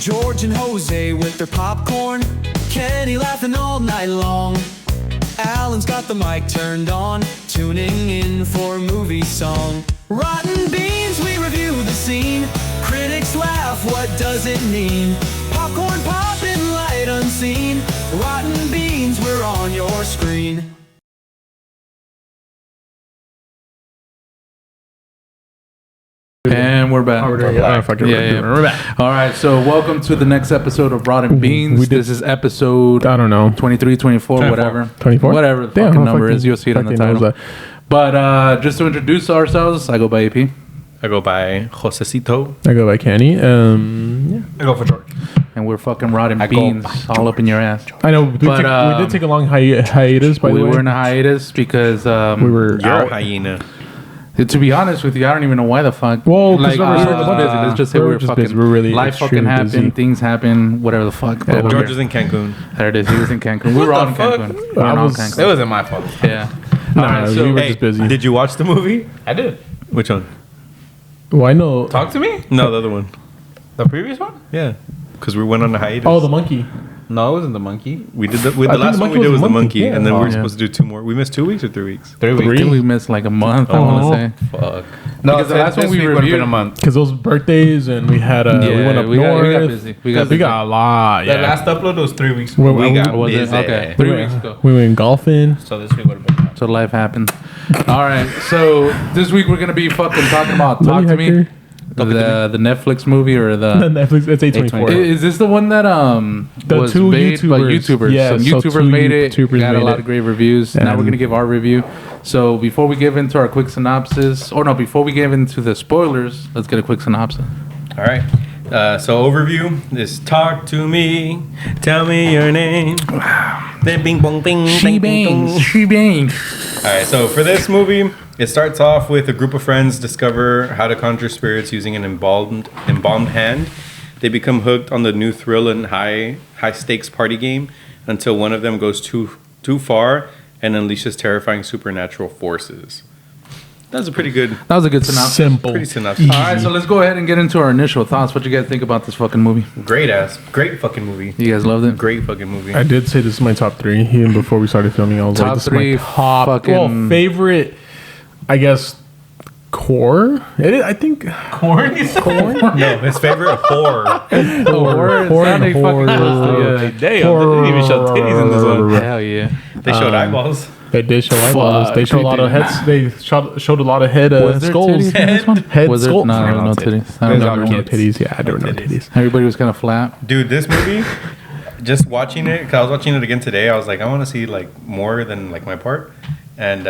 George and Jose with their popcorn, Kenny laughing all night long. Alan's got the mic turned on, tuning in for a movie song. Rotten Beans, we review the scene. Critics laugh, what does it mean? Popcorn popping, light unseen. Rotten Beans, we're on your screen. And we're back. We're back. All right, so welcome to the next episode of Rotten Beans. This is episode, I don't know, 23, 24, whatever. 24? Whatever the fucking number is. You'll see it on the title. But just to introduce ourselves, I go by AP. I go by Josecito. I go by Kenny. I go for George. And we're fucking Rotten Beans all up in your ass. I know. We did take a long hiatus, by the way. We were in a hiatus because we were You're out. a hyena. To be honest with you, I don't even know why the fuck. Well, like, we're busy. busy. Let's just say we're just fucking busy. We're really life fucking extremely happened. busy. Things happen. Whatever the fuck. Yeah, But George is in Cancun. there it is. He was in Cancun. We were all in Cancun. We were all in Cancun. It wasn't my fault. Yeah. Nah, Alright, so we were Hey, just busy. did you watch the movie? I did. Which one? Well, I know. Talk to me? No, the other one. The previous one? Yeah, because we went on a hiatus. Oh, the monkey. No, it wasn't the monkey. We did the I think last the one monkey we did was was the the monkey, monkey, and then we were yeah. supposed to do 2 more. We missed 2 weeks or 3 weeks. 3 I weeks. think we missed like a month. I want to say. Fuck. No, Because the last one we would have reviewed- been a month. Because those birthdays and we had we went up we north. got busy. We got a lot. The Yeah. last upload was 3 weeks We- ago. we got Was it? busy. Okay. we 3 went, weeks ago. we went golfing. So this week would have been. So life happened. All right. So this week we're gonna be fucking talking about Talk Really, to Me, Hector? the Netflix movie or The the. Netflix. It's A24. Is this the one that The was two made by YouTubers. YouTubers? Yeah, Some so YouTubers two made it. YouTubers Got a made lot it. of great reviews. Now we're And- gonna give our review. So before we give into our quick synopsis, or no, before we give into the spoilers, let's get a quick synopsis. All right. So overview is talk to me, tell me your name. Then bing bong bing. She bing, bing, bangs. bong. She bangs. All right. So for this movie, it starts off with a group of friends discover how to conjure spirits using an embalmed hand. They become hooked on the new thrill and high stakes party game until one of them goes too far and unleashes terrifying supernatural forces. That's a pretty good, That was a good synopsis. Simple. pretty synopsis. All right, so let's go ahead and get into our initial thoughts. What you guys think about this fucking movie? Great fucking movie. You guys loved it? Great fucking movie. I did say this is my top 3 even before we started filming. I was Top like, this 3 is my top fucking- favorite. I guess core. It is, I think Corn? corn. No, his favorite horror. Horror. Horror. Sounded fucking close to- Horror. yeah. Damn, they didn't even show titties in this one. Hell yeah. They showed eyeballs. They did show eyeballs. They showed a lot of heads. They showed a lot of head Was there skulls. titties in this one? Head Was there? skulls. No, there were no titties. I don't There were know. no titties. Yeah, there were no titties. Everybody was kind of flat. Dude, this movie, just watching it, because I was watching it again today, I was like, I want to see like more than like my part. And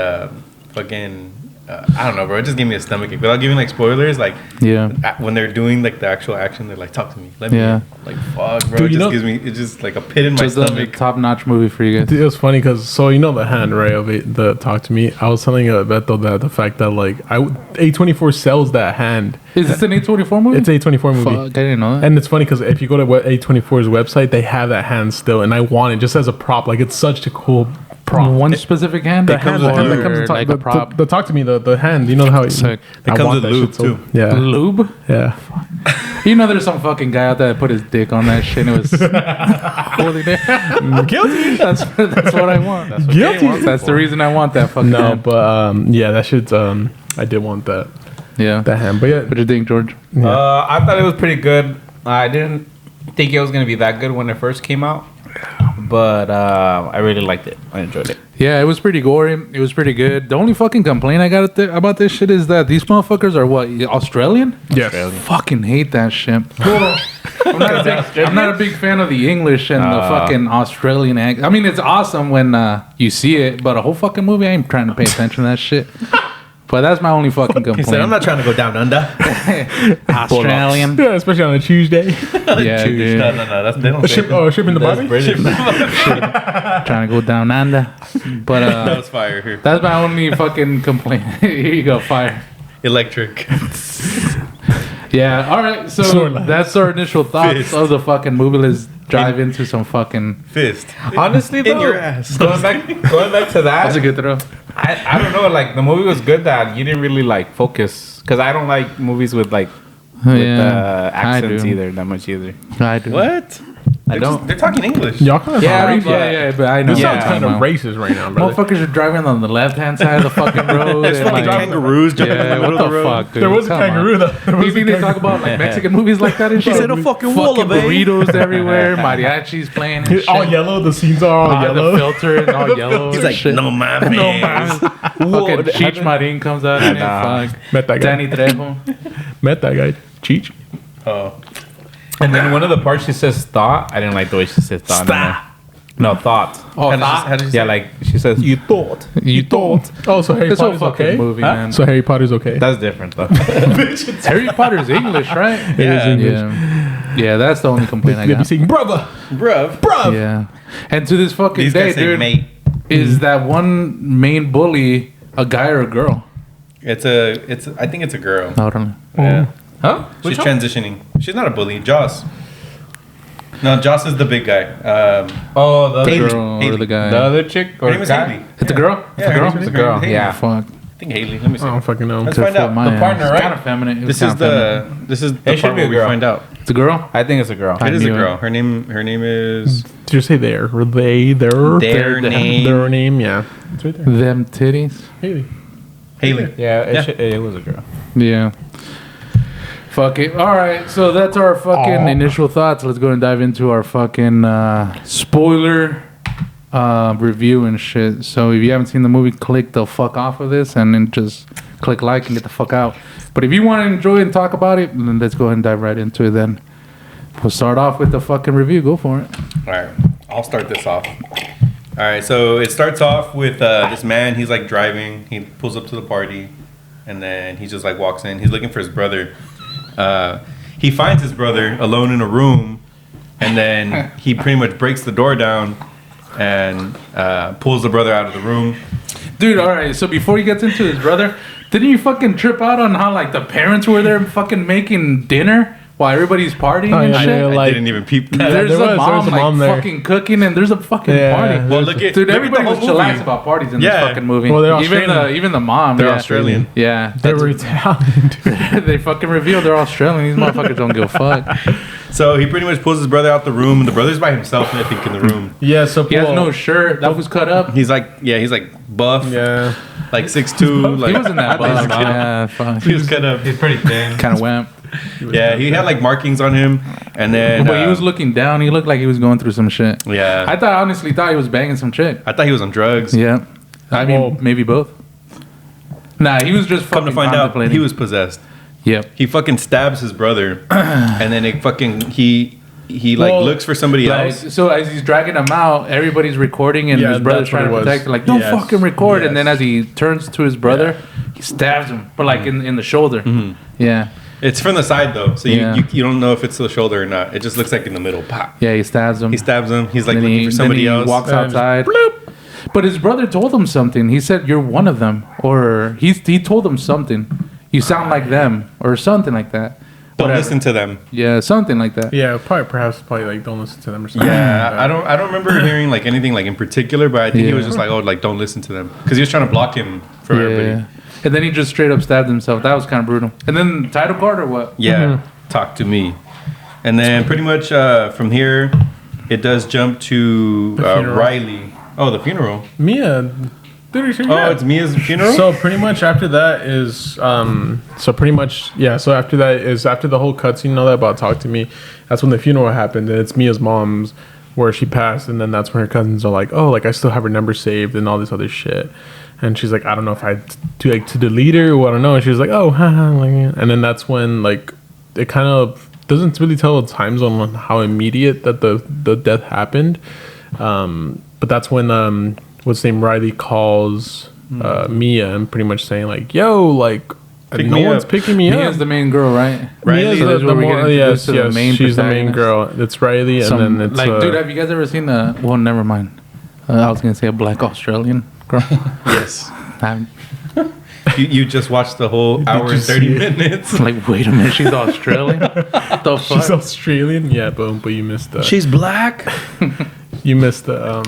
fucking, I don't know, bro. It just gave me a stomachache. Without giving like spoilers, like Yeah. when they're doing like the actual action, they're like, talk to me. Let me. Yeah. Like, fuck, bro. Dude, It you just know- gives me, it's just like a pit in my Just a stomach. top-notch movie for you guys. It was funny because you know the hand right of it, the talk to me. I was telling Beto that the fact that like A24 sells that hand. Is this an A24 movie? It's A24 movie. Fuck, I didn't know that. And it's funny because if you go to A24's website, they have that hand still, and I want it just as a prop. Like it's such a cool prop. One specific hand? The hand that comes to talk, like a prop. the talk to me, the hand. You know how Sick. It I comes want with that lube, shit so- too. Yeah, Lube? yeah. You know there's some fucking guy out there that put his dick on that shit and it was holy damn. Guilty. That's what I want. That's, what Guilty. I want. That's the reason I want that fucking No, hand. but yeah, that shit's I did want that Yeah. hand, but yeah, What do you think, George? I thought it was pretty good. I didn't think it was going to be that good when it first came out. But I really liked it. I enjoyed it. Yeah, it was pretty gory. It was pretty good. The only fucking complaint I got about this shit is that these motherfuckers are what, Australian? yes. Fucking hate that shit. I'm not a big fan of the English and the fucking Australian accent. I mean, it's awesome when you see it, but a whole fucking movie, I ain't trying to pay attention to that shit. But that's my only fucking He complaint. said, I'm not trying to go down under. Australian. Yeah, especially on a Tuesday. Yeah, dude. No, that's, they don't say that. Ship in the That's body. British. Trying to go down under. But That was fire here. that's my only fucking complaint. Here you go, fire. Electric. Yeah, all right. So Snorlax. that's our initial thoughts Fist. of the fucking movie. drive into some fucking. Fist. Honestly, though, In your ass. going back to That's a that, good throw. I don't know. Like the movie was good that you didn't really like focus because I don't like movies with like Yeah, I accents do. either that much either. I do. What? I don't. They're talking English. Y'all kind of Yeah, racist. Yeah, but I know. This Yeah, sounds kind of Well, racist right now, brother. Motherfuckers are driving on the left-hand side of the fucking road. There's and, fucking like, kangaroos jumping in the yeah, middle what of the the road. fuck, dude? There was a Come on. kangaroo though. There You was think a they talk about like Mexican movies like that and shit? said a fucking wallaby. burritos everywhere, mariachis playing and shit. all yellow. The scenes are all yellow. The filter is all yellow. He's and like, shit. no mames. No man. Fucking Cheech Marin comes out and fuck. Met that guy. Danny Trejo. Met that guy. Cheech. Oh. And then one of the parts she says thought. I didn't like the way she said thought. in there. No, thought. Oh, How did you say? Yeah, like she says you thought. you thought. Oh, so Harry This whole Potter's fucking okay. movie, man. So Harry Potter's okay. That's different though. Harry Potter's English, right? It is English. Yeah, that's the only complaint I They be got. saying, brother, Bruv. bruv. Yeah, and to this fucking These day, guys say dude, mate. is that one main bully a guy or a girl? I think it's a girl. I don't know. Yeah. Huh? She's transitioning. She's not a bully. Joss. No, Joss is the big guy. Oh, the Haley. Girl or Haley. the guy? the other chick Her or name is guy? Haley. It's a girl. It's Yeah, a her girl. name is It's a girl. Haley. Yeah. Fuck. I think Haley. Let me see. I don't fucking know. Let's find out. The partner, right? Kind of feminine. It was This is kinda feminine. the It should part be a where we girl. find out. It's a girl. I think it's a girl. I It is a knew girl. Her name is Did you say there? Were they there? their name Their name, yeah. It's right there. Them titties. Haley. Haley. Yeah, Yeah. it was a girl. Yeah. Fuck it. All right. So that's our fucking initial thoughts. Let's go and dive into our fucking spoiler review and shit. So if you haven't seen the movie, click the fuck off of this and then just click like and get the fuck out. But if you want to enjoy and talk about it, then let's go ahead and dive right into it then. We'll start off with the fucking review. Go for it. All right, I'll start this off. All right, so it starts off with this man. He's like driving. He pulls up to the party, and then he just like walks in. He's looking for his brother. He finds his brother alone in a room, and then he pretty much breaks the door down and pulls the brother out of the room. Dude, all right. So before he gets into his brother, didn't you fucking trip out on how like the parents were there fucking making dinner while everybody's partying Oh, and yeah, shit? yeah, I like- didn't even peep. Yeah, There's there a was mom a like mom there. fucking cooking and there's a fucking Yeah. party. Well, look at Dude, look at everybody the was whole chillax movie. about parties in Yeah. this fucking movie. Well, they're even Australian. the mom. They're yeah. Australian. Yeah, They that's- were Italian. they fucking revealed they're Australian. These motherfuckers don't give a fuck. So he pretty much pulls his brother out the room, and the brother's by himself, I think, in the room. Yeah, so He has no shirt. That was cut up. He's like buff, Yeah. like 6'2". Like, He wasn't that I think buff. he's Yeah, fuck. He was kind of, He's pretty thin. Kind of wimp. yeah. He had like markings on him, and then But he was looking down. He looked like he was going through some shit. yeah. I honestly thought he was banging some chick. I thought he was on drugs. Yeah. I mean, Well- maybe both. Nah, he was just Come fucking to find out, contemplating. he was possessed. Yep. He fucking stabs his brother, and then it fucking he like Well, looks for somebody Like, else. so as he's dragging him out, everybody's recording, and Yeah, his brother's that's what trying to it was. protect him. Like, don't Yes. fucking record. And then Yes. as he turns to his brother, he stabs him, but like in the shoulder. Yeah, It's from the side though, so Yeah. you don't know if it's the shoulder or not. It just looks like in the middle. Pop. yeah, he stabs him. He stabs him. He's like Then looking for somebody then he else. walks And just outside. But his brother told him something. He said, "You're one of them," or he told him something. You sound like them, or something like that. Don't Whatever. listen to them. Yeah, something like that. Yeah, perhaps like don't listen to them or something. Yeah, I don't remember hearing like anything like in particular, but I think he was Yeah. just like, oh, like don't listen to them because he was trying to block him from everybody. And then he just straight up stabbed himself. That was kind of brutal. And then title card or what? Yeah, talk to me. And then pretty much from here, it does jump to funeral. Riley. Oh, the funeral. Mia. Dude, Oh, it's Mia's funeral. So pretty much after that is so pretty much yeah, so after that is after the whole cutscene and all that about talk to me, that's when the funeral happened, and it's Mia's mom's where she passed, and then that's when her cousins are like, oh, like I still have her number saved and all this other shit. And she's like, I don't know if I to delete her or I don't know. And she was like, oh, haha, like, and then that's when like it kind of doesn't really tell the time zone on how immediate that the death happened. But that's when what's his name, Riley calls Mia and pretty much saying like, yo, like Pick no me one's up. picking me Mia's up. the main girl, right? Riley, Mia's so this is the where we get more, introduced yes, to the yes, main she's the main protagonist. girl. It's Riley, Some, and then it's like, dude, have you guys ever seen a? Well, never mind. I was gonna say a black Australian girl. yes. I'm- You just watched the whole hour and just 30 see it? minutes. Like, wait a minute, she's Australian? The fuck? She's Australian. Yeah, but you missed the. She's black. You missed the.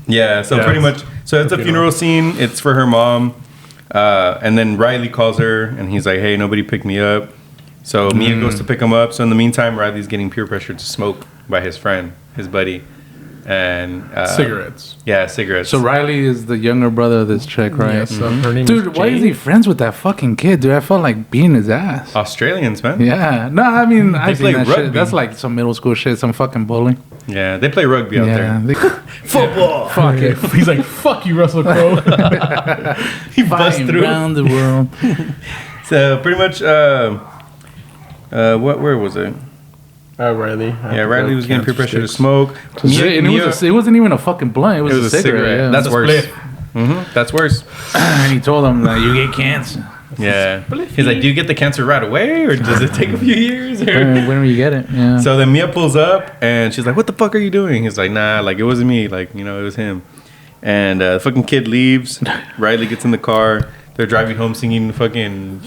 Yeah, so Yeah, pretty it's much. So it's a funeral scene. It's for her mom. And then Riley calls her and he's like, hey, nobody picked me up. So Mia goes to pick him up. So in the meantime, Riley's getting peer pressured to smoke by his friend, his buddy. And Cigarettes. Yeah, cigarettes. So Riley is the younger brother of this chick, right? Yes, her name Dude, is why is he friends with that fucking kid, dude? I felt like beating his ass. Australians, man. Yeah. No, I mean, I play think that shit. rugby. That's like some middle school shit, some fucking bullying. Yeah, they play rugby out Yeah. there. They, Football. fuck it. He's like, fuck you, Russell Crowe. He busts Flying through. around the world. So pretty much, where was it? Riley. Yeah, Riley was getting peer pressure to sticks. smoke. And it wasn't even a fucking blunt. It was, a cigarette. Yeah. That's worse. Split. That's worse. And he told him that you get cancer. Yeah. He's like, do you get the cancer right away, or does it take a few years? When do you get it? Yeah. So then Mia pulls up, and she's like, what the fuck are you doing? He's like, nah, like, it wasn't me. Like, it was him. And the fucking kid leaves. Riley gets in the car. They're driving home singing fucking...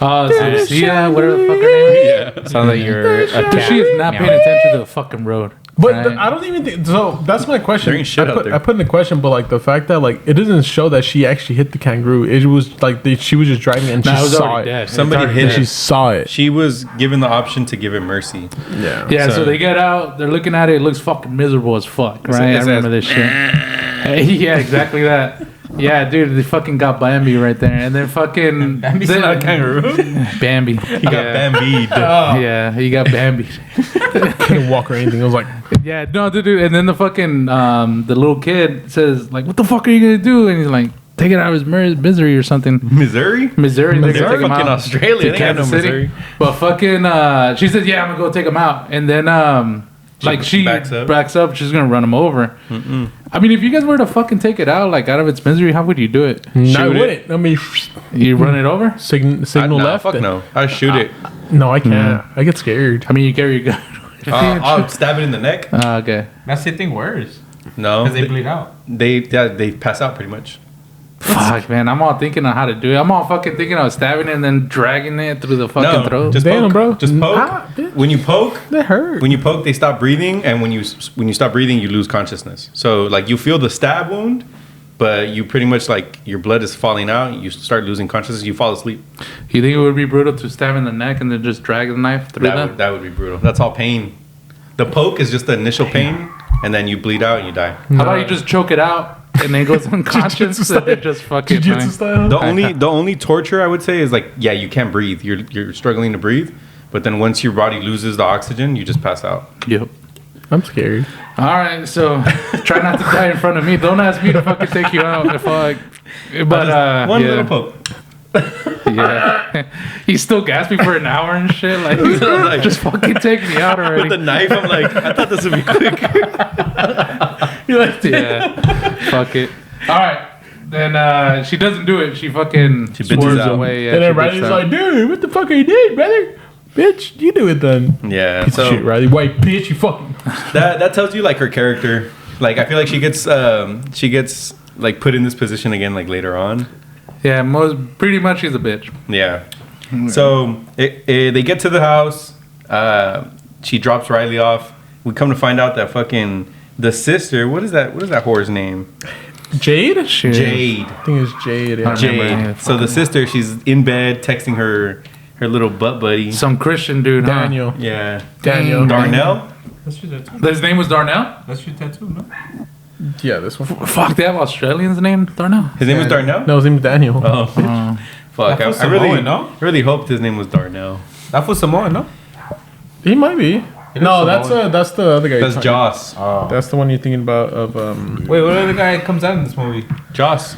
Oh, Lucia, whatever the fuck her name is. Yeah. Sounds like you're a cat. She is not paying attention to the fucking road. But right? I don't even think so. That's my question. There ain't shit out there. I put in the question, but like the fact that like it doesn't show that she actually hit the kangaroo. It was like she was just driving and Nah, it she was saw already it. dead. Somebody It's hit already She dead. saw it. She was given the option to give it mercy. Yeah. Yeah, so So- they get out, they're looking at it, it looks fucking miserable as fuck, right? it's I remember this shit. Yeah, exactly that. Yeah, dude, they fucking got Bambi right there. And then fucking... Bambi's then- not a kangaroo. Bambi. He got bambied. Yeah, he got Bambi. Couldn't walk or anything. It was like Yeah, no, dude. And then the fucking, the little kid says, like, what the fuck are you going to do? And he's like, take it out of his misery or something. Missouri? Missouri. They're They're gonna take him fucking out Australia. to They got no Kansas City. Missouri. But fucking, she said, yeah, I'm gonna go take him out. And then, like she backs up. she's gonna run him over. I mean, if you guys were to fucking take it out, like out of its misery, how would you do it? no, I Shoot it. wouldn't. I mean, You run it over? signal Nah, left. fuck no. I'll shoot it. No, I can't. I get scared. I mean, you carry your gun. I'll stab it in the neck. Okay. That's the thing worse. No. Because they bleed out. They pass out pretty much. Fuck, man. I'm all thinking on how to do it. I'm all fucking thinking of stabbing it and then dragging it through the fucking No, throat. just Damn, poke, bro. Just poke. Ah, bitch. When you poke, That hurt. when you poke, they stop breathing, and when you stop breathing, you lose consciousness. So like you feel the stab wound, but you pretty much like your blood is falling out. You start losing consciousness. You fall asleep. You think it would be brutal to stab in the neck and then just drag the knife through that? That would be brutal. That's all pain. The poke is just the initial pain, and then you bleed out and you die. How about you just choke it out and then it goes unconscious and it just fucking... Jiu-jitsu style. The only torture I would say is like, yeah, you can't breathe. You're struggling to breathe, but then once your body loses the oxygen, you just pass out. Yep. I'm scared. All right, so try not to die in front of me. Don't ask me to fucking take you out if I... But One yeah. little poke. Yeah. He's still gasping for an hour and shit. Like, Like- just fucking take me out With already. the knife, I'm like, I thought this would be quick. You're like, yeah. Fuck it. All right. Then she doesn't do it. She fucking She bitches swerves out. away. Yeah, And then she Riley's bitches out. like, dude, what the fuck are you doing, brother? Bitch, you do it then. Yeah. Piece of So shit, Riley. White bitch, you fucking. that tells you like her character. Like I feel like she gets like put in this position again like later on. Yeah, pretty much she's a bitch. Yeah. So they get to the house. She drops Riley off. We come to find out that fucking the sister. What is that whore's name? Jade? Shit. Jade. I think it's Jade. Yeah. I remember. Jade. Yeah, So the sister, she's in bed texting her little butt buddy. Some Christian dude, huh? Daniel. Yeah. Daniel. Darnell. That's your tattoo. His name was Darnell? That's your tattoo, no? Yeah, this one. Fuck, they have Australians named Darnell? His name was Darnell. No, his name is Daniel. Oh. Fuck. That was I really, Samoan, no? really hoped his name was Darnell. That was Samoan, no? He might be. No, that's the other guy. That's Joss. That's the one you're thinking about of Wait, what other guy comes out in this movie? Joss.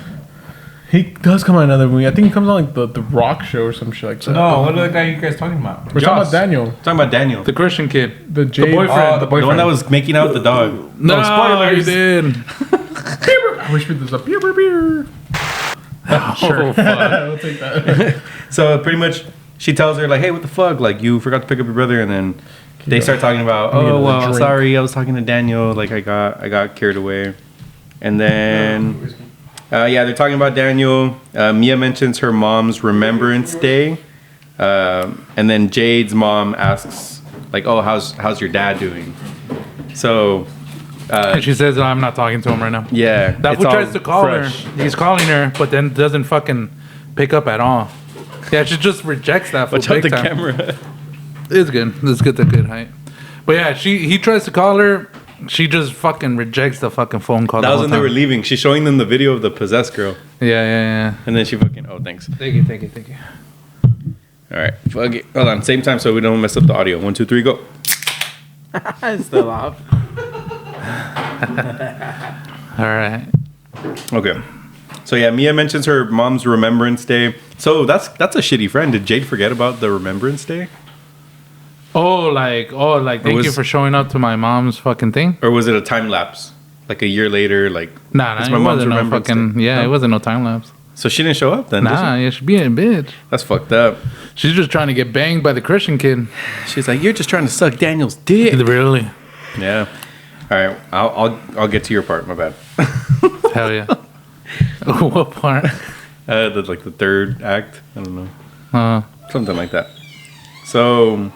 He does come out in another movie. I think he comes on like the Rock show or some shit like that. No, what other guy you guys talking about? We're talking Joss. about Daniel, Talking about Daniel. The Christian kid. the Jade. boyfriend. The The one boyfriend. that was making out with the dog. No, spoilers. he did. I wish we did this up. Beer, beer, beer. Oh, fuck. I'll take that. So pretty much, she tells her like, "Hey, what the fuck? Like, you forgot to pick up your brother," and then they start talking about, me "Oh, another well, drink." sorry, I was talking to Daniel. Like, I got carried away," and then Yeah, they're talking about Daniel. Mia mentions her mom's Remembrance Day, and then Jade's mom asks, like, "Oh, how's your dad doing?" So, And she says, "I'm not talking to him right now." yeah, That it's fool all tries to call fresh. her. He's calling her, but then doesn't fucking pick up at all. Yeah, she just rejects that. Watch fool out the big time. camera. It's good. It's good to good height. But yeah, he tries to call her. She just fucking rejects the fucking phone call. That the was whole when they were time. leaving. She's showing them the video of the possessed girl, Yeah. and then she fucking. Oh, thanks. Thank you. All right, fuck it. Hold on, same time so we don't mess up the audio. 1, 2, 3, go. It's still off. All right. Okay. So yeah, Mia mentions her mom's Remembrance Day. So that's a shitty friend. Did Jade forget about the Remembrance Day, Thank you was- for showing up to my mom's fucking thing. or was it a time lapse? Like a year later, like Nah, it's it wasn't no Remembrance fucking. Day. Yeah, No? it wasn't no time lapse. So she didn't show up then. did Nah, she? yeah, she being a bitch. That's fucked up. She's just trying to get banged by the Christian kid. She's like, you're just trying to suck Daniel's dick. Really? Yeah. All right, I'll get to your part. My bad. Hell yeah. What part? The third act. I don't know. Something like that. So,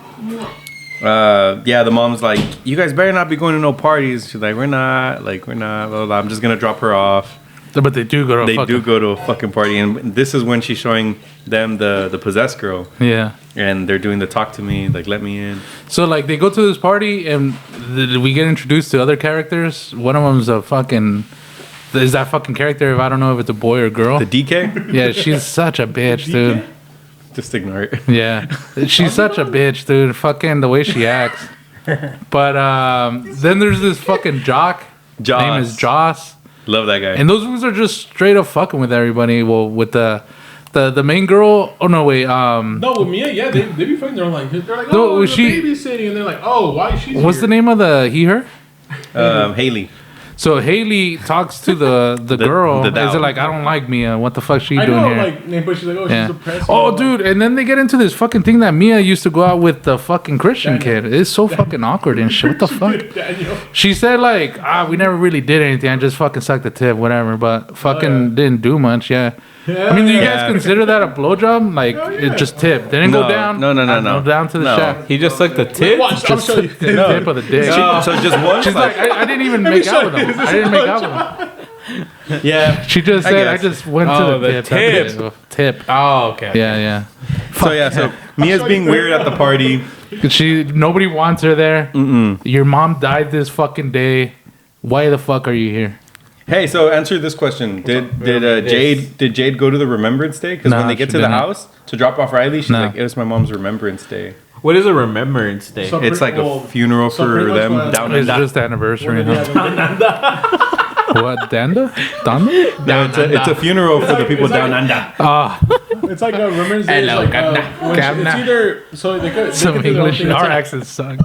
yeah, the mom's like, you guys better not be going to no parties. She's like, we're not. Blah, blah, blah. I'm just gonna drop her off. But they do go to They do go to a fucking party, and this is when she's showing them the possessed girl, Yeah. and they're doing the talk to me, like, let me in. So like they go to this party and we get introduced to other characters. One of them's a fucking is that fucking character. If I don't know if it's a boy or girl. The DK, Yeah, she's such a bitch, dude. just ignore it. Yeah, she's such a bitch, dude. Fucking the way she acts. But then there's this fucking jock. Joss. Name is Joss. Love that guy. And those ones are just straight up fucking with everybody. Well, with the main girl. Oh no, wait. No, with Mia, yeah, they be fucking. They're like, No, oh, was she she- babysitting, and they're like, oh, why is she? What's the name of the he her? Haley. So Haley talks to the girl. the Is doll. it like, I don't like Mia? What the fuck she I doing know, here? like, but she's like, oh, Yeah. she's depressed. Oh, dude, and then they get into this fucking thing that Mia used to go out with the fucking Christian kid. It's so fucking awkward and shit. What the fuck? Daniel. She said like, we never really did anything. I just fucking sucked the tip, whatever. But fucking didn't do much. Yeah. I mean, do you guys Yeah. consider that a blowjob? Like, it just tip. They didn't No, go down. no. Go down to the No. shack. He just sucked the tip. Watch, I'll Just show you. the tip of the dick. So just one. She's like, I didn't even make out with him. I didn't make out with him. yeah. She just I said, I guess. just went Oh, to the the tip. tip. Tip. Oh, okay. Yeah. So yeah. So Mia's being weird at the party. Nobody wants her there. Your mom died this fucking day. Why the fuck are you here? Hey, so answer this question: Did Jade go to the Remembrance Day? Because when Nah, they get she to the didn't. house to drop off Riley, she's Nah. like, "It was my mom's Remembrance Day." What is a Remembrance Day? So- It's like Well, a funeral so for pretty much them what- down It's under. just the anniversary. Yeah, Huh? What? Danda? Danda? No, it's a funeral for the people down under. It's like a Remembrance Day. It's Hello, like, Gabna. when she, Gabna. it's either so they could Some do their own English. thing. It's Our like- accents suck.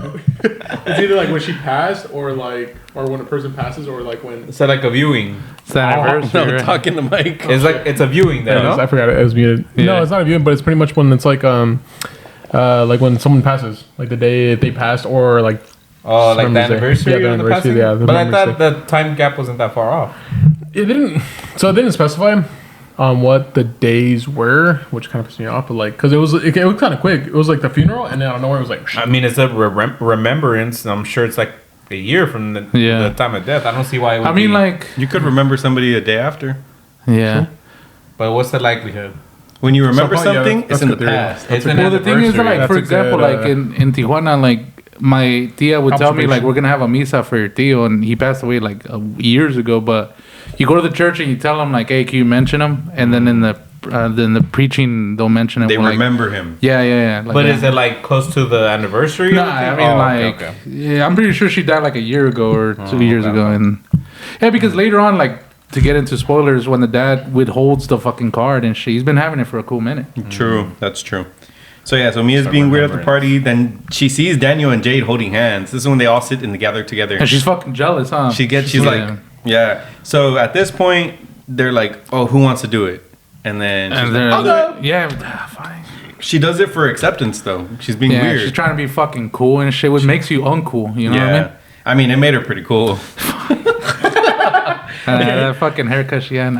It's either like when she passed, or when a person passes, or like when. It's like a viewing. It's the anniversary. No, right? talking to Mike. It's a viewing there, I no? forgot it was muted. Yeah. No, it's not a viewing, but it's pretty much when it's like when someone passes, like the day they passed, or like Oh, like the Remembrance Day. anniversary Yeah, the of the anniversary, passing? yeah, the But I Remembrance thought the time gap wasn't that far off. it didn't. So it didn't specify what the days were, which kind of pissed me off. But like, because it was kind of quick. It was like the funeral, and then out of nowhere it was like. I mean, it's a remembrance. I'm sure it's like a year from the time of death. I don't see why it would I mean, be- like, You could remember somebody a day after. yeah. But what's the likelihood? When you remember So, yeah, something, that's it's in the good theory. past. It's an Well, the thing is, anniversary. like, That's for a example, good, like in Tijuana, like my tia would tell me, like, Observation. we're gonna have a misa for your tío, and he passed away like years ago. But you go to the church and you tell them, like, hey, can you mention him? And then in the preaching, they'll mention it. They We're like, remember him. Yeah. Like, But yeah. is it like close to the anniversary? No, or I anything? mean, Oh, like, okay. yeah, I'm pretty sure she died like a year ago or 2 years okay. ago, and yeah, because later on, like, to get into spoilers, when the dad withholds the fucking card and shit, he's been having it for a cool minute. True, that's true. So yeah, so Mia's being weird at the party. Then she sees Daniel and Jade holding hands. This is when they all sit and gather together. And she's fucking jealous, huh? She's like, yeah. So at this point, they're like, oh, who wants to do it? And then she's and like, they're, yeah, fine. she does it for acceptance, though. She's being Yeah, weird. she's trying to be fucking cool and shit, which makes you uncool. You know yeah. what I mean, it made her pretty cool. I mean? That fucking haircut she had.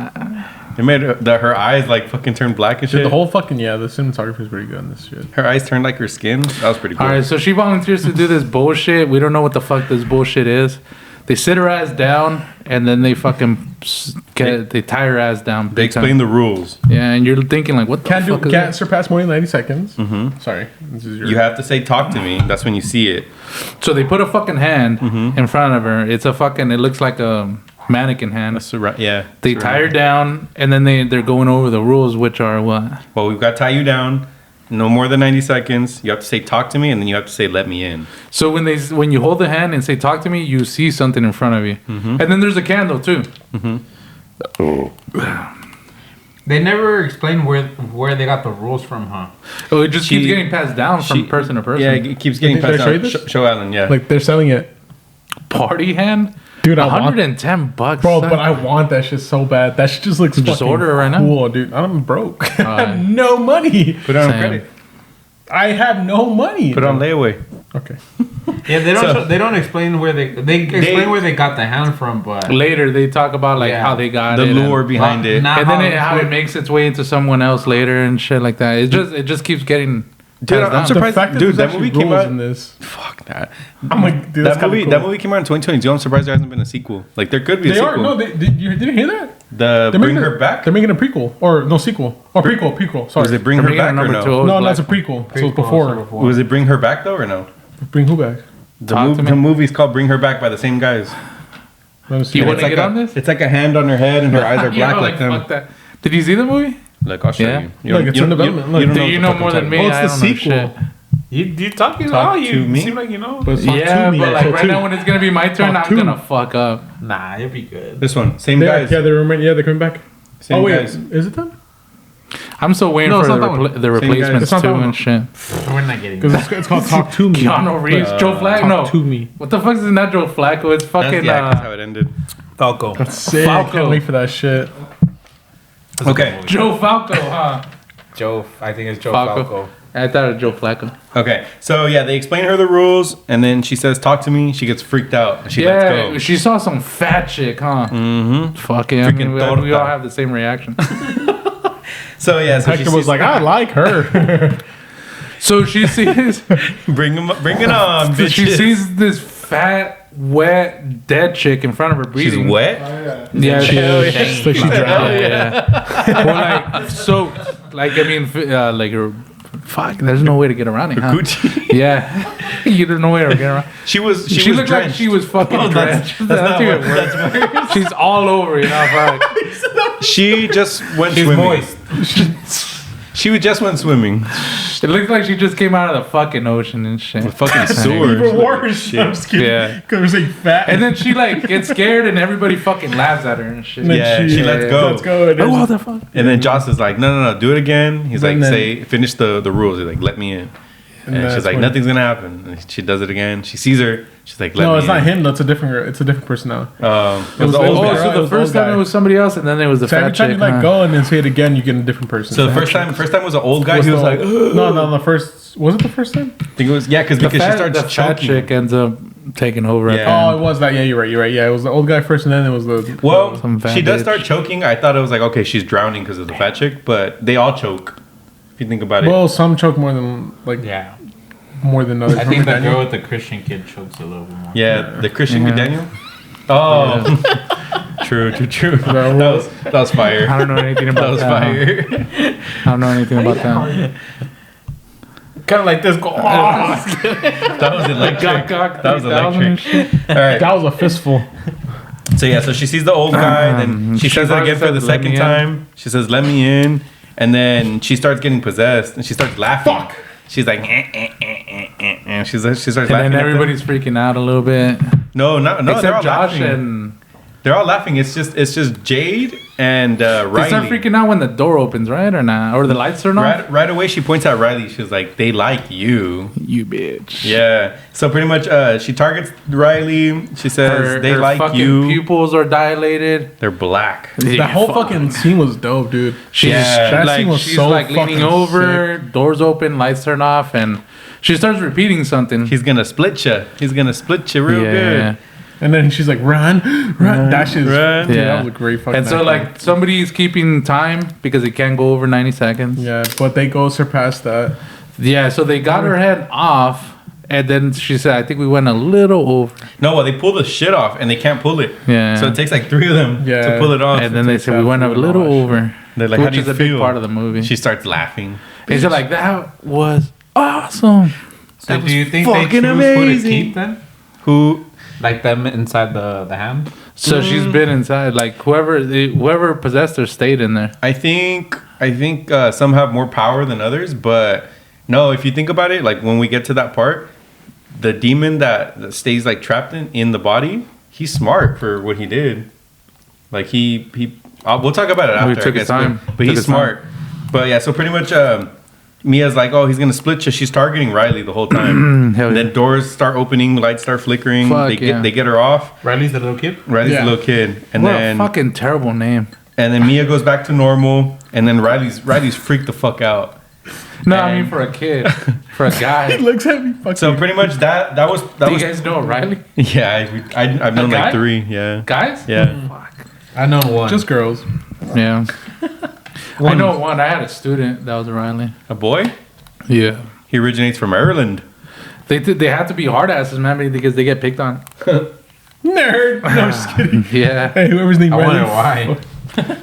It made her eyes like fucking turn black and shit. Dude, the whole fucking the cinematography is pretty good in this shit. Her eyes turned like her skin. That was pretty cool. All right, so she volunteers to do this bullshit. We don't know what the fuck this bullshit is. They sit her ass down, and then they fucking they tie her ass down. They explain the rules. Yeah, and you're thinking like, what the fuck is Can't that? surpass more than 90 seconds. Mm-hmm. Sorry, this is your. You have to say "talk to me." That's when you see it. So they put a fucking hand in front of her. It's a fucking. It looks like a mannequin hand. Yeah. They tie her down, and then they're going over the rules, which are what? Well, we've got to tie you down. No more than 90 seconds. You have to say "talk to me," and then you have to say "let me in." So when you hold the hand and say "talk to me," you see something in front of you, and then there's a candle too. They never explain where they got the rules from, huh? Oh, it just keeps getting passed down from person to person. Yeah, it keeps getting Did I passed show you down. this? Show Alan, yeah. Like they're selling it, Party hand, dude. I want, $110, bro, son. but I want that shit so bad. That shit just looks Just fucking order it right now. cool, dude. I'm broke. I have no money. Put it on Same. credit. I have no money. Put it on layaway. Okay. Yeah, they don't. So- They don't explain where they explain where they got the hand from, but Later they talk about like Yeah. how they got The it, lure and, behind it. Not and then how- how it makes its way into someone else later and shit like that. It just keeps getting. Dude, passed I'm down. surprised. The fact Dude, that there's movie actually came rules out. in this. Fuck that. I'm like, dude, that's That movie, cool. that movie came out in 2022. I'm surprised there hasn't been a sequel. Like there could be a They sequel. are no. Did you hear that? The They're Bring making Her Back. They're making a prequel or no sequel or prequel. Sorry. Was it Bring They're Her making a Back or number no? two. no, Black that's a prequel. So it's Prequel, before. Was it Bring Her Back though or no? Bring who back? Talk to me. The movie's called Bring Her Back by the same guys. Let me see. You And wanna it's like get a, on this? It's like a hand on her head and her eyes are You black know, like them. fuck that. Did you see the movie? Look, I'll show Yeah. you. You Look, don't- it's you in don't- development. you Look. don't Do know you what know the more fuck I'm than me? talking Oh, I it's don't the know sequel. shit. you talking Talk about to you me. seem like you know. But it's not Yeah, to me, but like so right two. now when it's gonna be my turn, Talk I'm to gonna me. fuck up. Nah, you'll be good. This one, same Yeah, guys. yeah, they're coming back. Same Oh wait, guys. is it them? I'm still waiting No, it's for not that one. the replacements It's not too that one. and shit. We're not getting. Because it's called Talk to Me. Keanu Reeves, Joe Flacco. Talk No, to Me. what the fuck is not Joe Flacco? It's That's, fucking. yeah, that's how it ended. Falco. That's sick. Falco. Can't wait for that shit. Okay. Joe Falco, huh? Joe, I think it's Joe Falco. Falco. I thought it was Joe Flacco. Okay. So yeah, they explain her the rules, and then she says, "Talk to me." She gets freaked out, and she lets Yeah, go. she saw some fat chick, huh? Mm-hmm. Fuck yeah. I mean, Freaking we all torta. have the same reaction. So yeah, so she Hector was sees, like, I like her. So she sees, bring it on, so she bitches. sees this fat, wet, dead chick in front of her She's breathing. wet. Yeah, She is. It's like she drowned. yeah. Well, like so, like I mean, like her. Fuck, there's no way to get around it, huh? Coochie. Yeah, you don't know where to get around. She was. She, was looked like drenched. she was fucking Oh, drenched. that's not even what- worse. that's She's all over, you know. Fuck. She just went She's swimming. moist. She just went swimming. It looks like she just came out of the fucking ocean and shit. Fucking sewer. Even worse. I'm just kidding. Yeah. Because we're saying fat. And then she like gets scared and everybody fucking laughs at her and shit. then Yeah, she lets go. Let's go. Oh, what the fuck? And then Joss is like, no, do it again. He's like, And then- say, finish the rules. He's like, let me in. And that's she's like, when- nothing's gonna happen. And she does it again. She sees her. She's like, let No, me it's in. not him. That's a different. It's a different person now. It was was- the it old was- guy. Oh, It so the was first old time guy. it was somebody else and then it was the So every fat time chick. you let huh? go and then say it again, you get a different person. So the Fat first chick. time was an old guy. Was He was the- like, no, the first was it the first time? I think it was because The she fat, starts the fat choking. chick ends up taking over. at the Yeah. Oh, end. it was that. Yeah, you're right. Yeah, it was the old guy first, and then it was the. Well, Some fat she does bitch. start choking. I thought it was like, okay, she's drowning because of the fat chick, but they all choke. If you think about it. Well, some choke more than Yeah. more than others. I think the Remember girl Daniel? with the Christian kid chokes a little bit more. Yeah, the Christian Yeah. Daniel. Oh, true. That was fire. I don't know anything That about was that. fire. I don't know anything about that. Kind of like this. Go. That was electric. That was electric. All right. That was a fistful. So yeah, so she sees the old guy, then she she says it again for says, the "Let second me in." time. She says, "Let me in," and then she starts getting possessed, and she starts laughing. Fuck. She's like, and she starts And laughing. then at everybody's freaking out a little bit. them. no, they're all Except Josh laughing. and They're all laughing. It's just Jade and they start Riley. freaking out when the door opens, right? Or not? Or the lights turn off? Right away, she points out Riley. She's like, "They like you." You bitch. Yeah. So pretty much, she targets Riley. She says, "They her like fucking you." pupils are dilated. They're black. That whole fucking scene was dope, dude. She's Yeah, that like scene was she's so like leaning fucking over, doors open, lights turn off, and she starts repeating something. He's gonna split you. He's gonna split you real good. And then she's like, run. That shit's run. dude, Yeah. that was a great fucking And so acting. like somebody's keeping time because it can't go over 90 seconds. Yeah, but they go surpass that. Yeah, so they got her head off, and then she said, "I think we went a little over." No, well, they pull the shit off and they can't pull it. Yeah. So it takes like 3 of them Yeah. to pull it off. And then they said we went a little over. They're like, which how do you is a feel? big part of the movie. She starts laughing. They said like that was awesome. So do you think fucking they choose who amazing. to keep then? Who? Like them inside the hand? So she's been inside. Like whoever possessed her stayed in there. I think some have more power than others, but no, if you think about it, like when we get to that part, the demon that stays like trapped in the body, he's smart for what he did. Like we'll talk about it after. took I his guess, time. but Took he's his time. smart. But yeah, so pretty much Mia's like, oh, he's gonna split you. She's targeting Riley the whole time. Hell And yeah. then doors start opening, lights start flickering. Fuck, They get her off. Riley's the little kid? Riley's Yeah. a little kid, and What then a fucking terrible name. Mia goes back to normal, and then Riley's freaked the fuck out. No, I And- mean for a kid, for a guy. He looks at me. Fuck So you. pretty much that Do was you guys know Riley? yeah. I've known guy? like 3. Yeah, Guys? yeah. Fuck. I know one. Just girls. Yeah. I know one. I had a student that was a Riley. A boy. Yeah. He originates from Ireland. They have to be hard asses, man, because they get picked on. Nerd. No, I'm just kidding. Yeah. Hey, whoever's named I Riley. wonder why.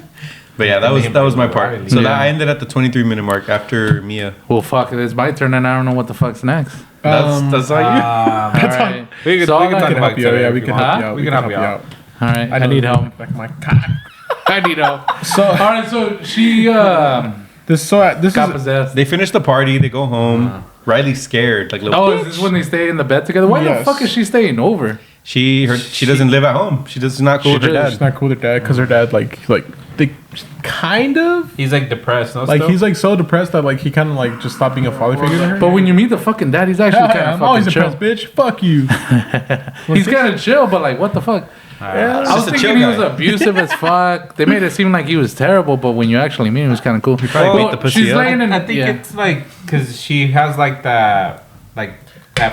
But yeah, that was my part. Riley. So Yeah. that I ended at the 23-minute mark after Mia. Well, fuck, it's my turn, and I don't know what the fuck's next. That's all you. All right. We could So we all can I talk We can about help you out. it. Yeah, we can help Huh? you out. We can help you out. All right. I know need the help. Back of my cock. I need help. So All right, so she this got is possessed. They finish the party. They go home. Riley's scared. Like little. Oh, is this when they stay in the bed together? Why the Yes. fuck is she staying over? She doesn't live at home. She does not go with her does. dad. She's not cool with her dad because her dad like they kind of He's like depressed. No, like still? he's like so depressed that like he kind of like just stopped being a father figure to her. But when you meet the fucking dad, he's actually Hell kind yeah, of I'm always fucking chill. depressed, bitch. Fuck you. He's kind of chill, but like, what the fuck? Yeah, I was just a thinking chill he guy. was abusive as fuck. They made it seem like he was terrible, but when you actually meet him, he was kind of cool. probably beat the pussy she's up. laying in. I think yeah. it's like because she has like that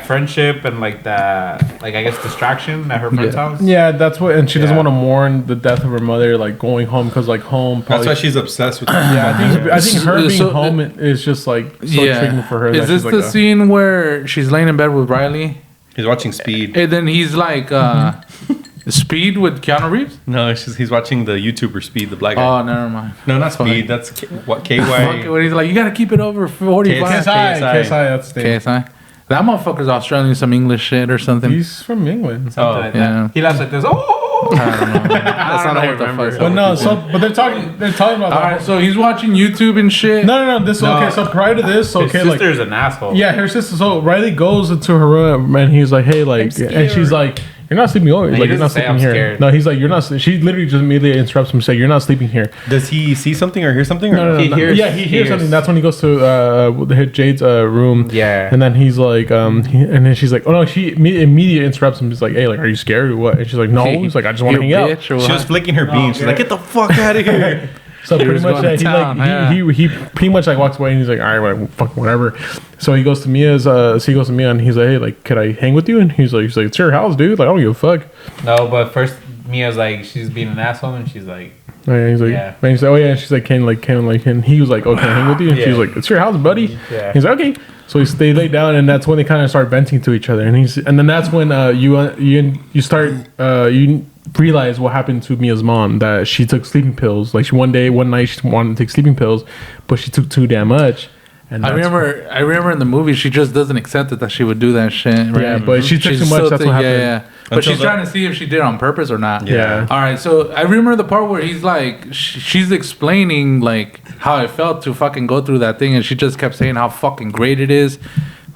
friendship and like that I guess distraction at her friend's Yeah. house. yeah, that's what, and she doesn't Yeah. want to mourn the death of her mother, like going home because like home. That's Probably, why she's obsessed with. yeah, I think her being So- home is just like so triggering for her. Is that this she's like the a- scene where she's laying in bed with Riley, He's watching Speed. and then he's like, Speed with Keanu Reeves? No, he's watching the YouTuber Speed, the black guy. Oh, never mind. No, not funny. Speed. That's Fuck it, KY. when he's like, you gotta keep it over 45. KSI, KSI. KSI, that's the name. KSI. That motherfucker's Australian, some English shit or something. He's from England. Something like yeah. that. He laughs like this. Oh, I don't know. That's not how I remember. But no, but they're talking about All that. right, so he's watching YouTube and shit. No. This No. okay. So prior to this, his okay, like sister's an asshole. yeah, her sister. So Riley goes into her room and he's like, "Hey, like," and she's like, "You're not sleeping over. he Like, you're not doesn't say, sleeping "I'm here." scared." No, he's like, "You're not." She literally just immediately interrupts him, saying, "You're not sleeping here." Does he see something or hear something? Or No. He hears- Yeah, he hears hears. something. That's when he goes to Jade's room. Yeah. And then he's like, and then she's like, "Oh no!" She immediately interrupts him. He's like, "Hey, like, are you scared or what?" And she's like, "No." He's like, "I just want to You hang out." bitch or She was what? flicking her bean. She's like, "Get the fuck out of here!" So pretty was much, going to town, yeah. he pretty much like walks away and he's like, all right, well, fuck whatever. So he goes to Mia's. So he goes to Mia and he's like, hey, like, could I hang with you? And he's like, it's your house, dude. Like, I don't give a fuck. No, but first Mia's like she's being an asshole and she's like, And he's like, Yeah. and he's like, oh yeah. And she's like, and he was like, oh, can I hang with you? And she was Yeah. like, it's your house, buddy. Yeah. He's like, okay. So they lay down, and that's when they kind of start venting to each other. And then that's when you start you realize what happened to Mia's mom, that she took sleeping pills. Like one night she wanted to take sleeping pills, but she took too damn much. And I remember in the movie she just doesn't accept it that she would do that shit. Right? Yeah, but she took She's too much. still That's think- what happened. Yeah. But Until she's trying to see if she did it on purpose or not. Yeah. All right. So I remember the part where he's like, she's explaining like how it felt to fucking go through that thing, and she just kept saying how fucking great it is.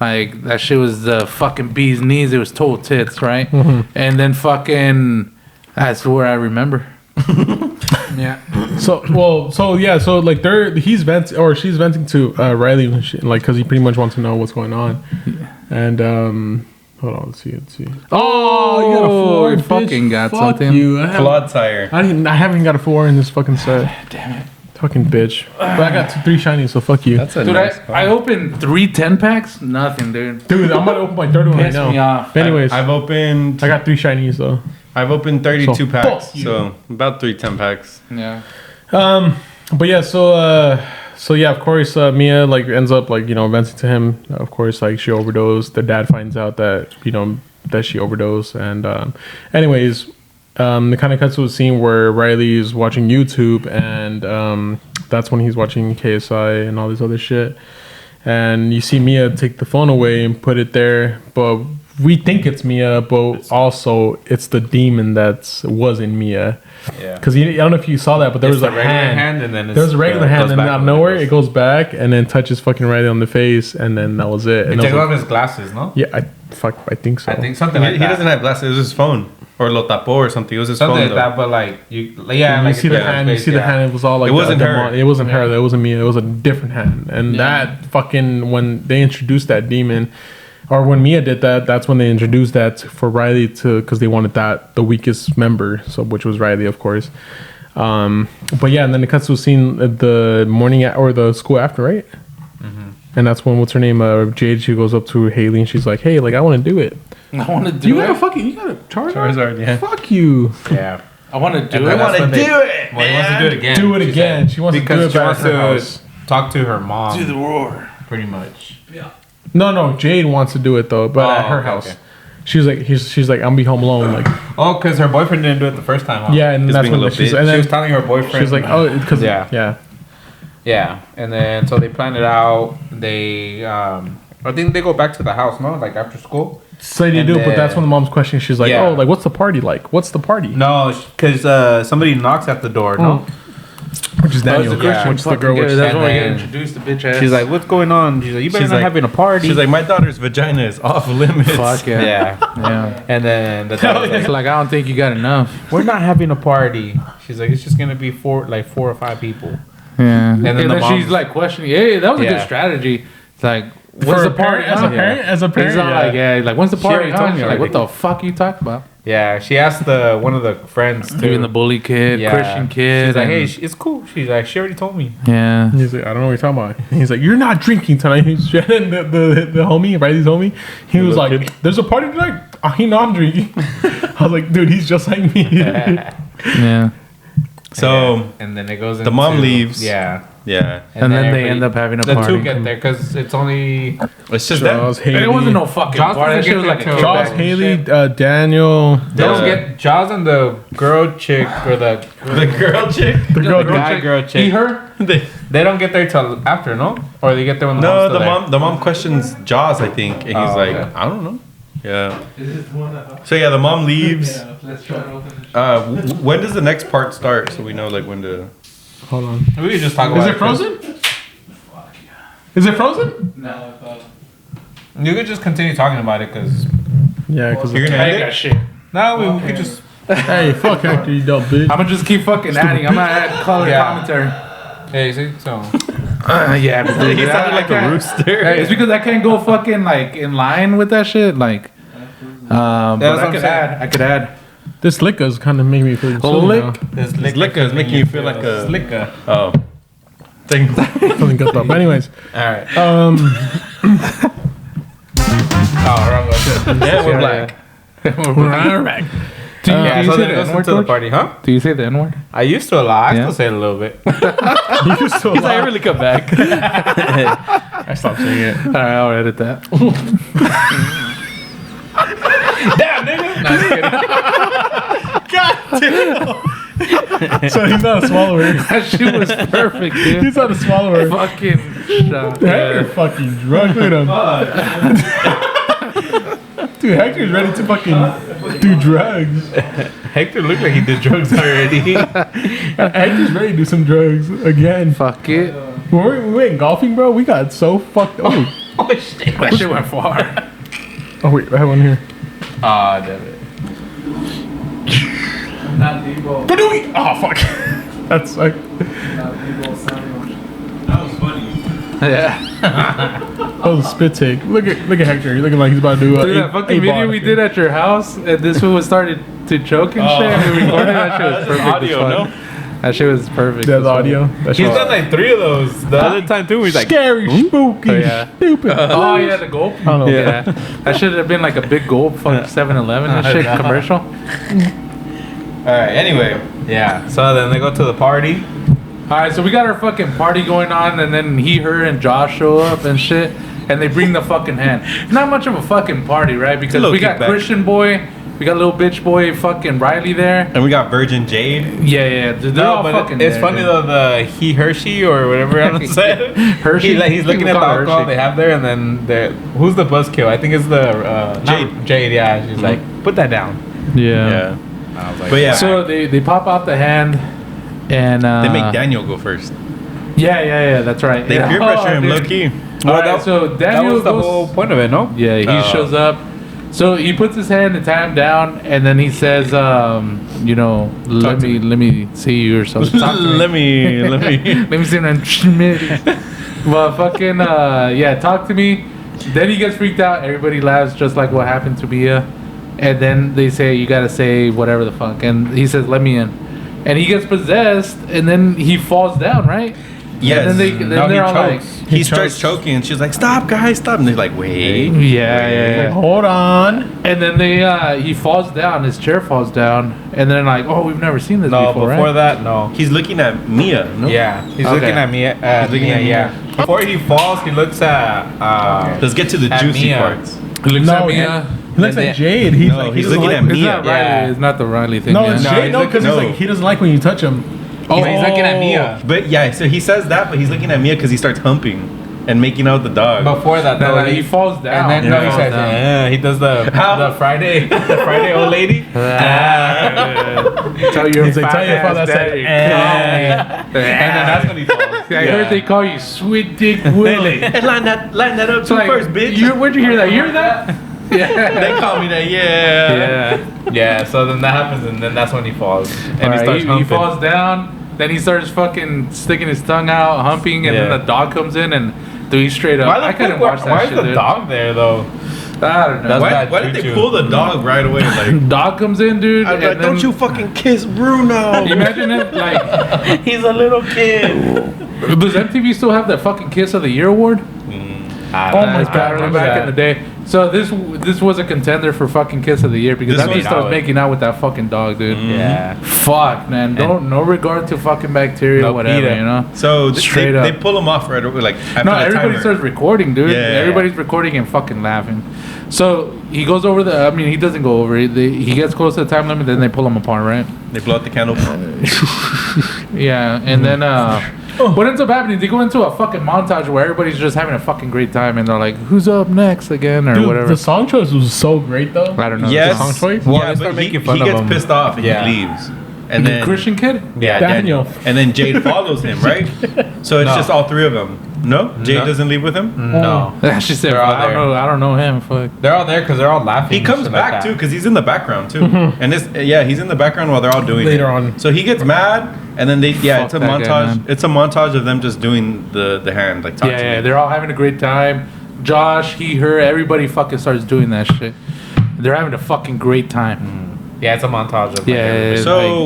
Like that shit was the fucking bee's knees. It was total tits, right? Mm-hmm. And then fucking, that's where I remember. Yeah. So like he's venting or she's venting to Riley when like because he pretty much wants to know what's going on. And hold on, let's see. Oh, you got a 4. you bitch. fucking got Fuck something. You. Flawed tire. I haven't got a 4 in this fucking set. Damn it. Fucking bitch. But I got 3 shinies, so fuck you. That's a Dude, nice I opened 3 10-packs. Nothing, dude. Dude, I'm about to open my third one right Pissed now. me off. But anyways, I've opened. I got 3 shinies though. I've opened 32 So, packs, fuck you. so about 3 10-packs. Yeah. But yeah, so yeah, of course, Mia like ends up like venting to him. Of course, like she overdosed. The dad finds out that that she overdosed, and anyways, it kind of cuts to a scene where Riley is watching YouTube, and that's when he's watching KSI and all this other shit. And you see Mia take the phone away and put it there, but we think it's Mia, but also it's the demon that was in Mia. Yeah. Because I don't know if you saw that, but there was It's a the regular hand. hand, and then There was a regular hand, goes and back out of when nowhere goes- it goes back and then touches fucking Riley on the face, and then that was it. He And I takes was off like, his glasses, no? yeah, I think so. I think something He, like he that. doesn't have glasses. It was his phone. Or lo tapó or something. It was his Something phone, like though. that, but like you You like see it the touches hand. his You see face, the hand. It was all like It wasn't her. It wasn't her. That wasn't me. It was a different hand. And that fucking when they introduced that demon, or when Mia did that, that's when they introduced that for Riley because they wanted that the weakest member, so which was Riley, of course. But yeah, and then it cuts to a scene at the morning or the school after, right? And that's when what's her name, Jade. She goes up to Haley and she's like, "Hey, like I want to do it. I want to do You it. got a Charizard? Charizard, yeah. Fuck you. Yeah. I want to do And it. then that's when they- it, Well, he wants to do it again. Do it she again. said. She wants to do because it she back wants at her to house. talk to her mom. Do the roar. Pretty much. No, Jade wants to do it though, but Oh, at her okay, house. okay. She's like, she's like, I'm be home alone. Like, Oh, because her boyfriend didn't do it the first time. Huh? yeah, and He's that's being a when little she's, bitch. and She was then telling her boyfriend. she's like, oh, because Yeah. yeah. Yeah, and then so they plan it out. They, I think they go back to the house, no, like after school. So they And do, but that's then- when the mom's questioning. She's like, Yeah. oh, like what's the party like? What's the party? No, because somebody knocks at the door. No, Which is Daniel. Yeah. Which is the girl. Which That's And when we get then- introduced to bitch ass. she's like, "What's going on?" She's like, "You better She's not like- having a party." She's like, my daughter's vagina is off limits. fuck yeah. "Yeah." Yeah. And then the dad was It's like, like, I don't think you got enough. "We're not having a party." She's like, "It's just gonna be four or five people." Yeah. And then then, the she's mom- like questioning, hey, that was a Yeah. good strategy. It's like, For when's a the party? parent, as a parent, as a He's parent, not like, yeah, like, when's the She party? already told me She's like, already. what the fuck you talking about? Yeah, she asked one of the friends too. Even the bully kid, Yeah. Christian kid. She's like, and- "Hey, it's cool." She's like, "She already told me." yeah. He's like, I don't know what you're talking about. He's like, you're not drinking tonight. He's and the homie, Riley's homie. He was like, there's a party tonight. You know I'm drinking. I was like, dude, he's just like me. Yeah. So, And then it goes. the mom into- leaves. Yeah. yeah. And then they everybody- end up having a the party. two get there because it's only It's just Jaws, that. Haley, It wasn't no fucking Joss party. That doesn't shit was get like a there till- Jaws, kickback. Haley, Daniel, they don't Yeah. get Jaws and the girl chick or the The girl chick. the girl. girl chick. He, her? They don't get there till after, no? Or they get there when the No, mom's the still there? mom. The mom questions Jaws, I think, and he's Oh, like, okay. I don't know. Yeah. So yeah, the mom leaves. When does the next part start? So we know like when to. Hold on. We could just talk about Is it frozen? Is it frozen? No, You could just continue talking about it because Yeah, because You're gonna I end ain't it? got shit. no, we could just hey, fuck Hector, you dumb bitch. I'm gonna just keep fucking adding. I'm gonna add color Yeah. commentary. hey see so Yeah, but He sounded like a can't- rooster. It's because I can't go fucking like in line with that shit. Like, but that's what I I'm could saying. add. I could add. This liquor is kind of making me feel Lick. now. this liquor is making you feel like a- liquor. Oh. Thing. Feeling good up. Anyways, All right. um, Oh, wrong one. Yeah, we're black. we're back. Do you, Yeah, do you so say then the it goes N-word, into the George? party, huh? Do you say the N-word? I used to a lot. I Yeah? still say it a little bit. You still He's like, I really come back. I stopped saying it. All right, I'll edit that. Damn, nigga. No, I'm kidding. So he's not a swallower. That shit was perfect, dude. He's not a swallower. Fucking shot. Hector fucking drunk. Look at him. Dude, Hector's ready to fucking do drugs. Hector looked like he did drugs already. Hector's ready to do some drugs again. Fuck it. When we went golfing, bro, we got so fucked. Oh, Oh shit. That shit went far. oh wait, I have one here. Ah, damn it. Badooey! Oh fuck. That's like. Yeah. That was a spit take. Look at Hector. He's looking like he's about to do a Dude, that fucking video we did at your house, and this one started to choke and shit. And we recorded that shit was perfect. audio, as no? fuck. That shit was perfect. The as well. audio. That He's shit- done like 3 of those. The other time too, he's like, scary, spooky, Oh, yeah. stupid. Oh yeah, the gulp. I don't know. Yeah, that should have been like a big gulp from 7-Eleven and shit commercial. All right. Anyway, yeah. So then they go to the party. All right, so we got our fucking party going on, and then her and Josh show up and shit, and they bring the fucking hand. Not much of a fucking party, right? Because little we got kickback. Christian boy, we got little bitch boy, fucking Riley there. and we got Virgin Jade. Yeah, they're all fucking. it's there, funny dude. though, the he Hershey or whatever Alan said. Hershey? He's looking at the People call her alcohol Hershey. they have there, and then who's the buzzkill? I think it's the Jade. Jade, yeah. She's like, put that down. Yeah. I was like, But yeah, So they pop out the hand, and they make Daniel go first. Yeah, that's right. They yeah. peer pressure him, dude. low key. All right, so that Daniel was the goes, whole point of it, no? Yeah, he Oh. shows up. So he puts his hand to tie him down, and then he says, let me see you or something. Talk to me. let me. Let me see them schmitties. Well, fucking, talk to me. Then he gets freaked out. Everybody laughs, just like what happened to Mia. And then they say, you gotta say whatever the fuck. And he says, let me in. And he gets possessed, and then he falls down, right? Yes. And then No, he they're all like, chokes. He starts choking, and she's like, "Stop, guys, stop!" And they're like, "Wait." yeah. Hold on. And then he falls down, his chair falls down, and then like, oh, we've never seen this No, before, before right? that, no. He's looking at Mia. No? Yeah, he's Okay. looking at Mia. He's looking Mia, at Mia. yeah. Before he falls, he looks at. Let's get to the At juicy Mia. parts. He looks No, at me. he looks Then at Jade. He's No, like, he's he doesn't looking like, at It's Mia. not Riley. Yeah. It's not the Riley thing. No, yeah. it's No, Jade. he's No, because looking- he doesn't like when you touch him. He's looking at Mia. But yeah, so he says that, but he's looking at Mia because he starts humping and making out with the dog. Before that, No, though, he falls down. And then Yeah, no, he he falls says, down. yeah, he does the Friday old lady. Tell your He's like, tell your fat father I ass said, daddy. And then that's when he falls. I heard they call you Sweet Dick Willie. Hey, line that up It's too like, first, bitch. Where'd you hear that? You hear that? Yeah. They call me that, yeah. Yeah. Yeah, so then that happens, and then that's when he falls. And Alright, he starts he humping. falls down. Then he starts fucking sticking his tongue out, humping, and Yeah. then the dog comes in and dude, he's straight up. Why the I couldn't fuck- watch that why shit, is the dude. dog there, though? I don't know. That's Why, bad why did they choo-choo. pull the dog right away? Like, Dog comes in, dude. I was and like, don't then- you fucking kiss Bruno. Imagine it, like, He's a little kid. does MTV still have that fucking Kiss of the Year award? Oh my God, Back in the day. So this was a contender for fucking Kiss of the Year because This that one- means I was making out with that fucking dog, dude. Yeah. Fuck, man. No regard to fucking bacteria, No whatever, PETA. you know. So Straight they up. pull him off right away, like after No, the everybody timer. starts recording, dude. Yeah. Everybody's recording and fucking laughing. So he goes over he doesn't go over it. He gets close to the time limit, then they pull him apart, right? They blow out the candle. Yeah, and then what ends up happening? They go into a fucking montage where everybody's just having a fucking great time, and they're like, "Who's up next again?" or Dude, whatever. the song choice was so great though. I don't know. Yes. song choice? Well, yeah, they but start he making fun of gets him. pissed off and Yeah. he leaves. And The then Christian kid. Yeah, Daniel. And then Jade follows him, right? So it's No. just all three of them. No, Jade No. doesn't leave with him. No. She said, They're all I don't there. know. I don't know him. Fuck. They're all there because they're all laughing. He and comes shit back like too that. because he's in the background too. And this, he's in the background while they're all doing Later it. on. So he gets mad, and then it's a Fuck that guy, montage. man. It's a montage of them just doing the hand, like talk to Yeah, me. they're all having a great time. Josh, he, her, everybody fucking starts doing that shit. They're having a fucking great time. Yeah, it's a montage of like, Yeah, everybody. So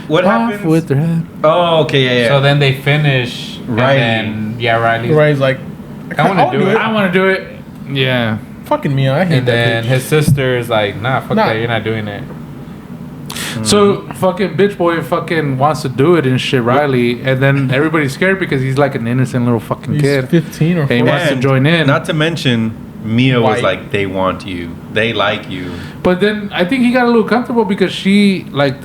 what Off happens? with their head. Oh, okay, yeah. So then they finish. Riley. And then, yeah, Riley. Riley's like, I want to do it. I want to do it. Yeah. Fucking me, I hate And that then bitch. his sister is like, nah, fuck Nah. that, you're not doing it. So fucking bitch boy fucking wants to do it and shit, Riley, and then everybody's scared because he's like an innocent little fucking He's kid. 15 or And he 14. wants to join in. Not to mention, Mia was White. like, they want you. They like you. But then I think he got a little comfortable because she like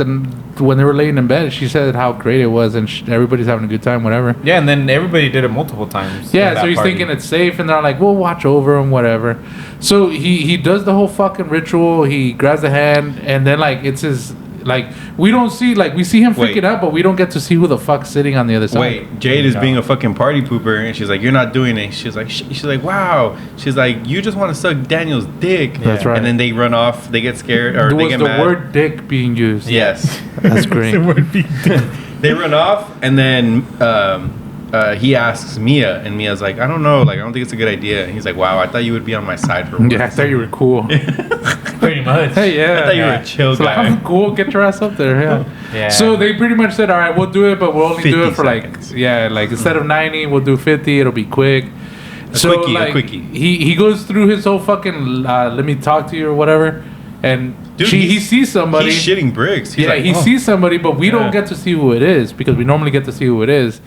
when they were laying in bed, she said how great it was and everybody's having a good time, whatever. Yeah, and then everybody did it multiple times. in Yeah, that so he's party. thinking it's safe, and they're like, "We'll watch over him, whatever." So he does the whole fucking ritual. He grabs the hand, and then like it's his like we don't see like we see him Wait. freaking out, but we don't get to see who the fuck's sitting on the other side. Wait, Jade is being a fucking party pooper, and she's like, "You're not doing it." She's like, she's like, "Wow." She's like, "You just want to suck Daniel's dick." That's right. And then they run off. They get scared, or There they was get the mad. word "dick" being used. Yes. That's great. The word be- They run off, and then he asks Mia, and Mia's like, I don't know, like I don't think it's a good idea. And he's like, wow, I thought you would be on my side for once. Yeah, I thought you were cool. Pretty much. Hey, yeah. I thought you were a chill So like, guy. I'm cool. Get your ass up there. Yeah. Yeah. So they pretty much said, all right, we'll do it, but we'll only do 50 it for seconds. like instead of 90, we'll do 50. It'll be quick. A quickie. He goes through his whole fucking let me talk to you or whatever, and Dude, he sees somebody. He's shitting bricks. He's Yeah, like, he oh. sees somebody, but we Yeah. don't get to see who it is because we normally get to see who it is.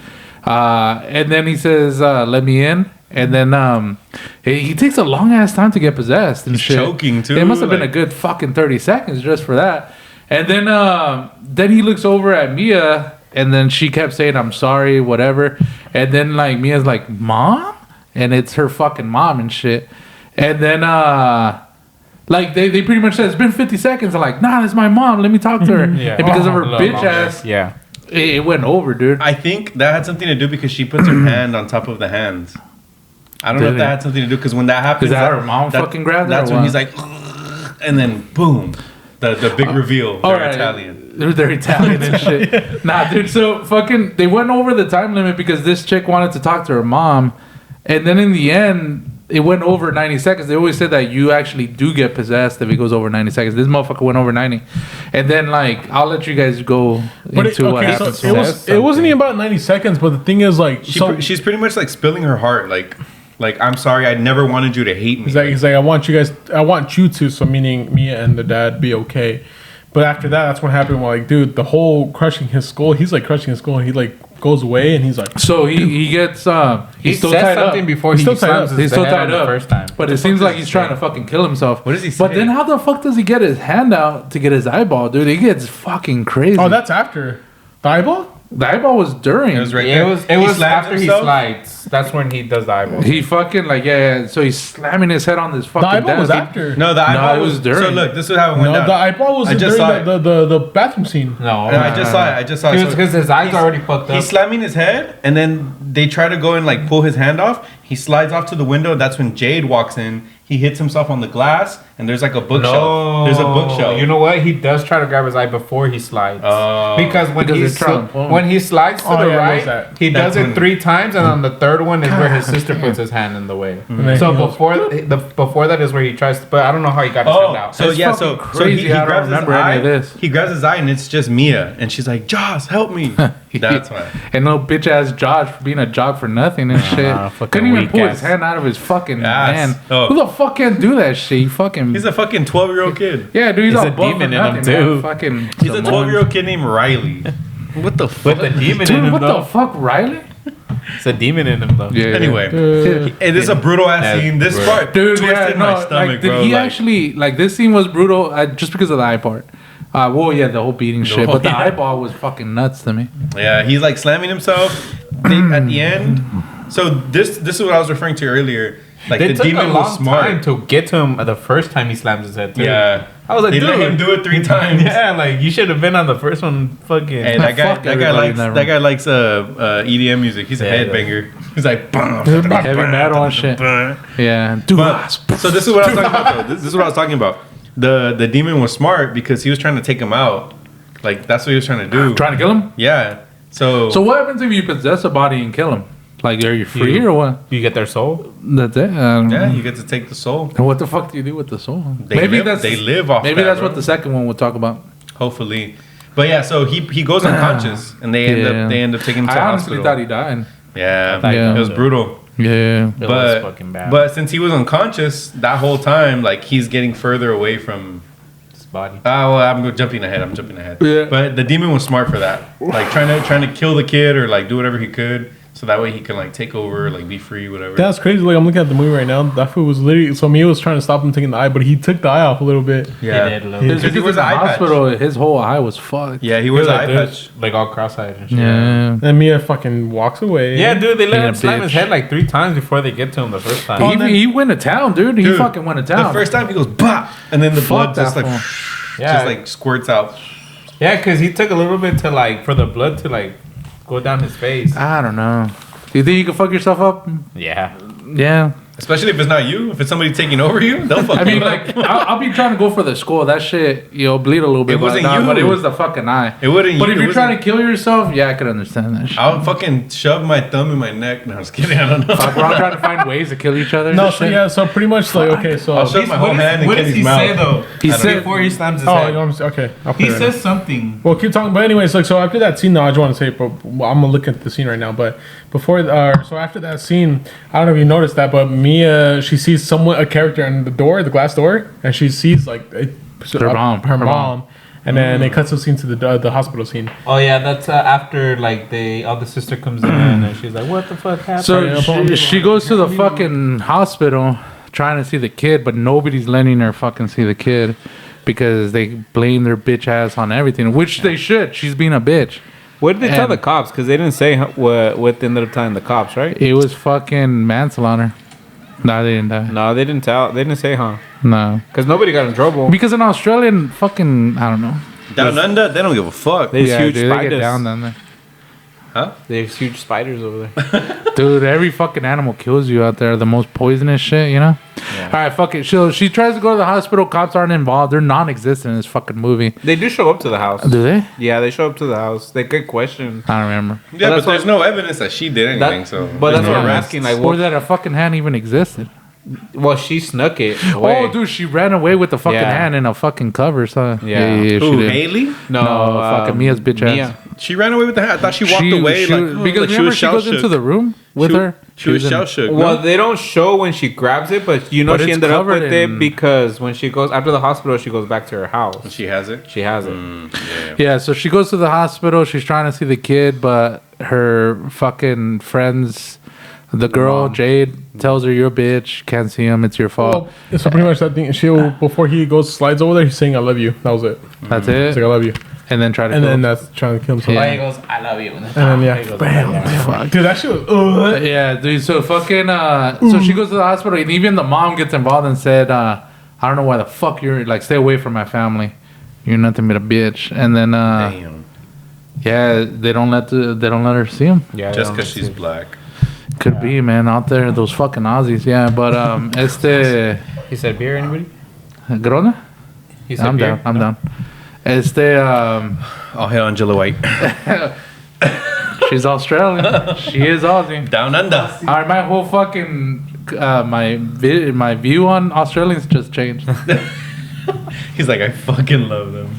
And then he says, "Let me in." And then he takes a long ass time to get possessed and He's shit. choking, too, It must have been a like- good fucking 30 seconds just for that. And then he looks over at Mia, and then she kept saying, "I'm sorry," whatever. And then like Mia's like, "Mom," and it's her fucking mom and shit. And then like they pretty much said, "It's been 50 seconds." I'm like, "Nah, it's my mom. Let me talk to her." Yeah. And because of her A little bitch longer. ass, Yeah. it went over, dude. I think that had something to do because she puts her hand on top of the hands. I don't know if Did that it? had something to do because when that happens, Is that her mom fucking grabbed her That's or when what? he's like, and then boom, the big reveal. All They're right. Italian. They're Italian and shit. Nah, dude. So fucking, they went over the time limit because this chick wanted to talk to her mom, and then in the end, it went over 90 seconds. They always said that you actually do get possessed if it goes over 90 seconds. This motherfucker went over 90, and then like I'll let you guys go into what happens. it wasn't even about 90 seconds, but the thing is, like, She's pretty much like spilling her heart, like I'm sorry, I never wanted you to hate me. he's like, I want you to, so meaning Mia and the dad, be okay. But after that, that's what happened. Well, like, dude, the whole crushing his skull, he's like crushing his skull, and he like goes away, and he's like, So he gets He he's still said tied up. something before He's he still tied slams up. his He's still head tied on the up. first time. But it seems like he's trying to fucking kill himself. What does he But say? then how the fuck does he get his hand out to get his eyeball, dude? He gets fucking crazy. oh, that's after the eyeball. The eyeball was during. It was right Yeah, there. it was slams after himself. he slides. That's when he does the eyeball. He fucking like yeah. So he's slamming his head on this fucking. The eyeball was desk. after. No, the eyeball it was was during. So look, this is how it went No, down. the eyeball was I just saw during the bathroom scene. No, I just saw it. I just saw it. So because his eyes he's- are already fucked up. He's slamming his head, and then they try to go and like pull his hand off. He slides off to the window. That's when Jade walks in. He hits himself on the glass, and there's like a bookshelf. There's a bookshelf. You know what? He does try to grab his eye before he slides. Oh. Because Because it's Trump. when he slides to Oh, the yeah, right, what's that? he That's does it when- 3 times, and on the third one is where his sister puts his hand in the way. then So he goes, before that is where he tries to. But I don't know how he got his hand Oh, out. so That's yeah, fucking so crazy. he I don't grabs his remember any eye. of this. He grabs his eye, and it's just Mia, and she's like, "Joss, help me." That's why. And no bitch ass Josh for being a jock for nothing and shit. fucking Couldn't even weak pull ass. his hand out of his fucking Ass. hand. Oh. Who the fuck can do that shit? You fucking. He's a fucking 12-year-old kid. yeah, dude. He's He's all a buff demon for in him, nothing, man. too. Fucking. He's a Samoan. 12-year-old kid named Riley. What the fuck? With the demon in Dude, him, what though. the fuck, Riley? It's a demon in him, though. Yeah. Anyway, Uh, it is a brutal ass Yeah, scene. This brutal. part Dude, twisted yeah, my no, stomach, like, did bro. he like, actually like this scene was brutal just because of the eye part? Well, yeah, the whole beating shit, but the yeah. eyeball was fucking nuts to me. Yeah, he's like slamming himself. At the end, so this is what I was referring to earlier. Like They the took demon a long was smart. time to get to him the first time he slams his head. Too. Yeah, I was like, they dude, let him do it 3 times. Yeah, like you should have been on the first one. Fucking. Hey, that guy, Fuck that guy everybody likes in that that room. guy likes EDM music. He's a Yeah, headbanger. He's like Heavy metal and shit. Yeah, dude. But, so this is what I was talking about. Though. This is what I was talking about. The demon was smart because he was trying to take him out. Like that's what he was trying to do. Trying to kill him. Yeah. So So what happens if you possess a body and kill him? Like, are you free or what? You get their soul. That's it. yeah, you get to take the soul. And what the fuck do you do with the soul? They live off. Maybe that, that's bro. what the second one we'll talk about. Hopefully. But yeah, so he goes unconscious and they end up taking him to I the honestly hospital. thought he died. Yeah, thought he it died. was brutal. Yeah. It was But fucking bad. but since he was unconscious that whole time, like he's getting further away from. his body. Well, I'm jumping ahead. Yeah. But the demon was smart for that. Like trying to kill the kid or like do whatever he could, so that way he can like take over, like be free, whatever. That's crazy. Like I'm looking at the movie right now. That fool was literally. So Mia was trying to stop him taking the eye, but he took the eye off a little bit. yeah. He did a little It's bit. because wears in the an eye patch. hospital, his whole eye was fucked. Yeah, he wears an eye like, patch. like all cross-eyed and shit. Yeah. And Mia fucking walks away. Yeah, dude, they let Being him a slam his bitch. head like 3 times before they get to him the first time. He went to town, dude. He Dude, fucking went to town. The first time he goes bah, and then the Fuck blood just that like fool. Yeah. just like squirts out. Yeah, because he took a little bit to like for the blood to like go down his face. I don't know. Do you think you can fuck yourself up? Yeah. Yeah. Especially if it's not you. If it's somebody taking over you, they'll fuck I mean, you up. like, I'll be trying to go for the skull. That shit, bleed a little bit. It wasn't but, you. but it was the fucking eye. It wasn't But you. if It you're trying wasn't- to kill yourself, yeah, I could understand that shit. I'll fucking shove my thumb in my neck. No, I was kidding. I don't know. We're all trying to find ways to kill each other. No, and so shit. yeah, so pretty much like okay, so I'll shove my whole hand in what does Kenny's he mouth. say though? He said- before he slams his oh, head. you know what I'm saying? Okay, I'll put He it in. says something. Well, keep talking. But anyways, like so after that scene, though, I just want to say, but I'm gonna look at the scene right now. But before, so after that scene, I don't know if you noticed that, but Mia, she sees a character in the door, the glass door, and she sees like Her mom. her mom, and then it cuts the scene to the hospital scene. Oh yeah, that's after like the sister comes in and she's like, "What the fuck happened?" So she goes to the fucking hospital trying to see the kid, but nobody's letting her fucking see the kid because they blame their bitch ass on everything, which they should. She's being a bitch. what did they tell And- the cops? Because they didn't say what they ended up telling the cops, right? It was fucking manslaughter. No, they didn't die. No, they didn't tell. They didn't say, huh? No. Because nobody got in trouble. Because in Australian fucking, I don't know. Down under, they don't give a fuck. There's huge dude, they spiders. get down there. Huh? There's huge spiders over there. Dude, every fucking animal kills you out there. The most poisonous shit, you know? All right, fuck it. She tries to go to the hospital. Cops aren't involved. They're non-existent in this fucking movie. They do show up to the house. Do they? Yeah, they show up to the house. They get questioned. I don't remember. Yeah, that's but there's no evidence that she did anything. So, but there's that's no what I'm arrests. asking. Like, Or that a fucking hand even existed. well, she snuck it away. Oh, dude, she ran away with the fucking Yeah. hand in a fucking cover. So Yeah. she Who, did. Haley? no, No, fucking Mia's bitch ass. She ran away with the hat. I thought she walked away she- like because like she remember was she shell goes shook. into the room with her. She was in- shell shook. Well, No? they don't show when she grabs it, but you know But she it's ended up covered with in- it because when she goes after the hospital, she goes back to her house. She has it. She has it. Yeah, so she goes to the hospital. She's trying to see the kid, but her fucking friends, the girl Jade, tells her you're a bitch. Can't see him. It's your fault. Well, so pretty much that thing. Before he slides over there, he's saying "I love you." That was it. That's He's it. like "I love you," And then try to and kill then him. that's trying to kill himself. Yeah. goes, "I love you," And then yeah, bam, fuck, dude, that shit was. Yeah, dude. So fucking. So she goes to the hospital, and even the mom gets involved and said, "I don't know why the fuck you're like, stay away from my family. You're nothing but a bitch." And then, Damn. yeah, they don't let her see him. Yeah, Just because she's black. Could be, man, out there, those fucking Aussies. Yeah, but He said, "Beer, anybody?" Grona. He said, I'm "Beer." down. I'm down. I'll hit Angela White. She's Australian. She is Aussie. Down under. All right, my whole fucking my view on Australians just changed. He's like, I fucking love them.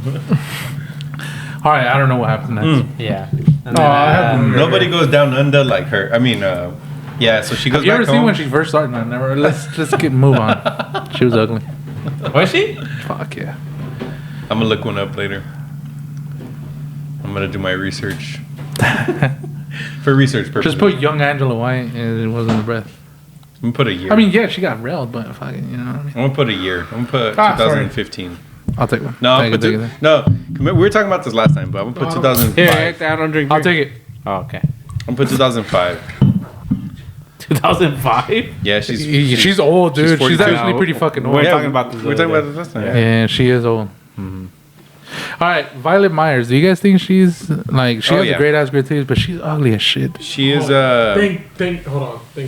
All right, I don't know what happened next. Yeah. Oh, I have Nobody goes down under like her. I mean, yeah. So she goes Have you back ever seen home. when she first started? No, never. Let's just move on. She was ugly. Was she? Fuck yeah. I'm gonna look one up later. I'm gonna do my research. For research purposes. Just put young Angela White, and it wasn't the breath. I'm gonna put a year. I mean, yeah, she got railed, but fucking, you know what I mean. I'm gonna put a year. I'm gonna put Ah, sorry. 2015. I'll take one. No, I'll Take put it, take it. no. We were talking about this last time, but I'm gonna put 2005. Here, I don't drink. I'll beer. take it. Oh, okay. I'm gonna put 2005. 2005. Yeah, She's old, dude. She's, 42. actually pretty fucking old. We're Yeah, talking about this We're the talking other about this last time. Yeah, she is old. All right, Violet Myers. Do you guys think she's like she Oh, has yeah. a great ass great titties, but she's ugly as shit. She is Hold on. Thank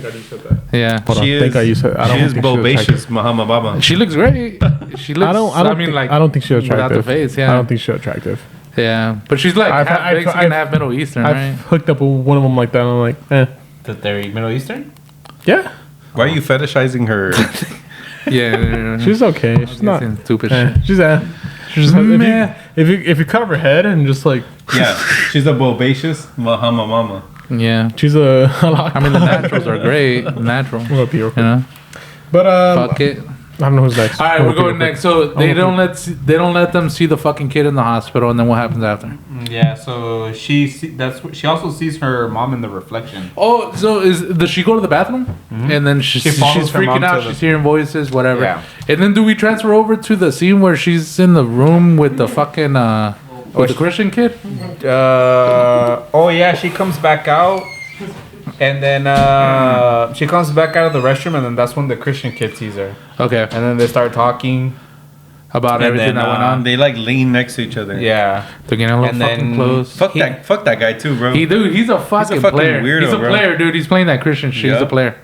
God you said that. Yeah, Hold on. she Thank God you is said. I don't she is think she was bobacious, Mahama Baba. she looks great. She looks. I don't think, I don't think she's without attractive. the face. Yeah, I don't think she's attractive. Yeah, but she's like I've- half I've- Mexican, I've- half Middle Eastern, I've right? hooked up with one of them like that. And I'm like, eh. That they're Middle Eastern. Yeah, Why are you fetishizing her? Yeah, she's okay. She's not. stupid Eh, shit. she's She's Meh. if you cut off her head and just like Yeah, she's a bobacious Mahama Mama. Yeah, she's a. I mean the naturals are great, natural. We'll go pee real You quick. know, But fuck it. I don't know who's next. All right, We'll we're go pee going real next. So they gonna don't let them see the fucking kid in the hospital, and then what happens after? Yeah. So she also sees her mom in the reflection. Oh, so does she go to the bathroom? And then she's follows her mom freaking to out. the- She's hearing voices, whatever. Yeah. And then do we transfer over to the scene where she's in the room with the fucking with the Christian kid? Oh yeah, she comes back out, and then she comes back out of the restroom, and then that's when the Christian kid sees her, Okay, and then they start talking. about And everything then, that went on. They like lean next to each other. Yeah. They're getting a little and fucking then- close. Fuck that guy too, bro. He's a fucking fucking player. weirdo, He's a bro. player, dude. He's playing that Christian shit. He's Yeah. a player.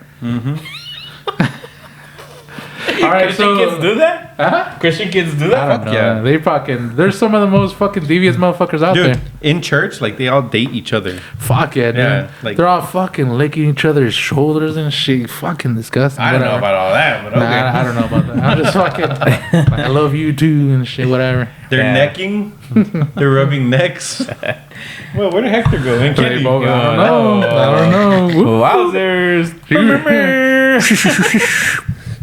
All right, Christian so kids do that? huh? Christian kids do that? I don't know. yeah. They fucking. There's some of the most fucking devious motherfuckers out Dude, there. in church, like they all date each other. Fuck yeah, dude. Yeah, like- they're all fucking licking each other's shoulders and shit. Fucking disgusting. I don't know Whatever. about all that, but okay. Nah, I don't know about that. I'm just fucking. Like, I love you too and shit. Whatever. They're Yeah. necking. They're rubbing necks. Well, where did Hector go? And They Kitty. both- I don't know. I don't know. Whoop. Wowzers.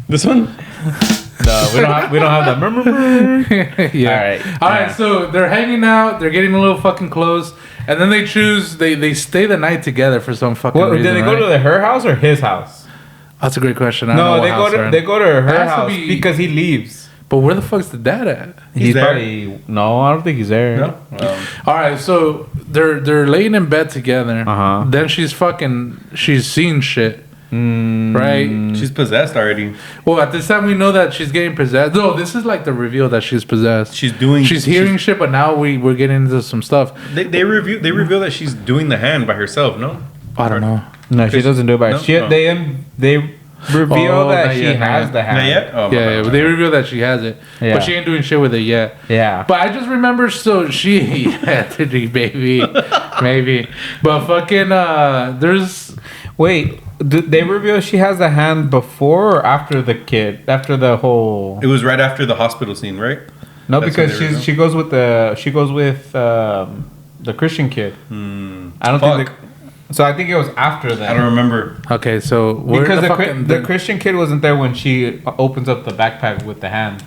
This one? No, we don't have that. Yeah. All right. All right. Yeah. So they're hanging out. They're getting a little fucking close, and then they choose. They stay the night together for some fucking What, reason. did they go right? to her house or his house? That's a great question. I don't know No, what house they're in. they go to her Has to house be- because he leaves. But where the fuck's the dad at? He's there. probably no. I don't think he's there. No. All right, so they're laying in bed together. Uh-huh. Then she's seen shit, right? She's possessed already. Well, at this time we know that she's getting possessed. No, this is like the reveal that she's possessed. She's doing. She's hearing shit, but now we're getting into some stuff. They reveal that she's doing the hand by herself. No. I don't know. No, she doesn't do it by No? herself. Oh. They reveal Oh, that not she yet, has not the hand. Not yet. Oh, my Yeah, bad. they reveal that she has it, Yeah. but she ain't doing shit with it yet. Yeah. But I just remember, so she, yeah, maybe, but fucking, there's, Wait, they reveal she has the hand before or after the kid? After the whole. It was right after the hospital scene, right? No, That's because when they reveal. she goes with the Christian kid. I don't think. Fuck. So I think it was after that. I don't remember. okay, so where Because the the fucking, Christian kid wasn't there when she opens up the backpack with the hand.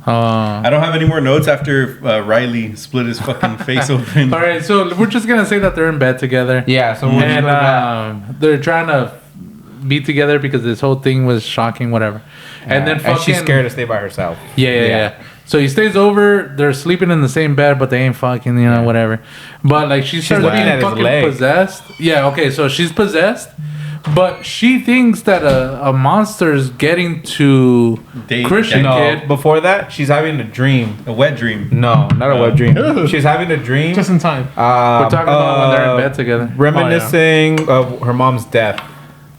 I don't have any more notes after Riley split his fucking face open. all right, so we're just gonna say that they're in bed together. Yeah, so And they're trying to be together because this whole thing was shocking, whatever. And then fucking, she's scared to stay by herself. Yeah. So he stays over. They're sleeping in the same bed, but they ain't fucking, whatever. But like she starts looking being at his fucking leg. possessed. Yeah. Okay. So she's possessed, but she thinks that a monster's getting to Christian No, kid. before that, she's having a dream. A wet dream. No, not a wet dream. She's having a dream. Just in time. We're talking about when they're in bed together. Reminiscing of her mom's death.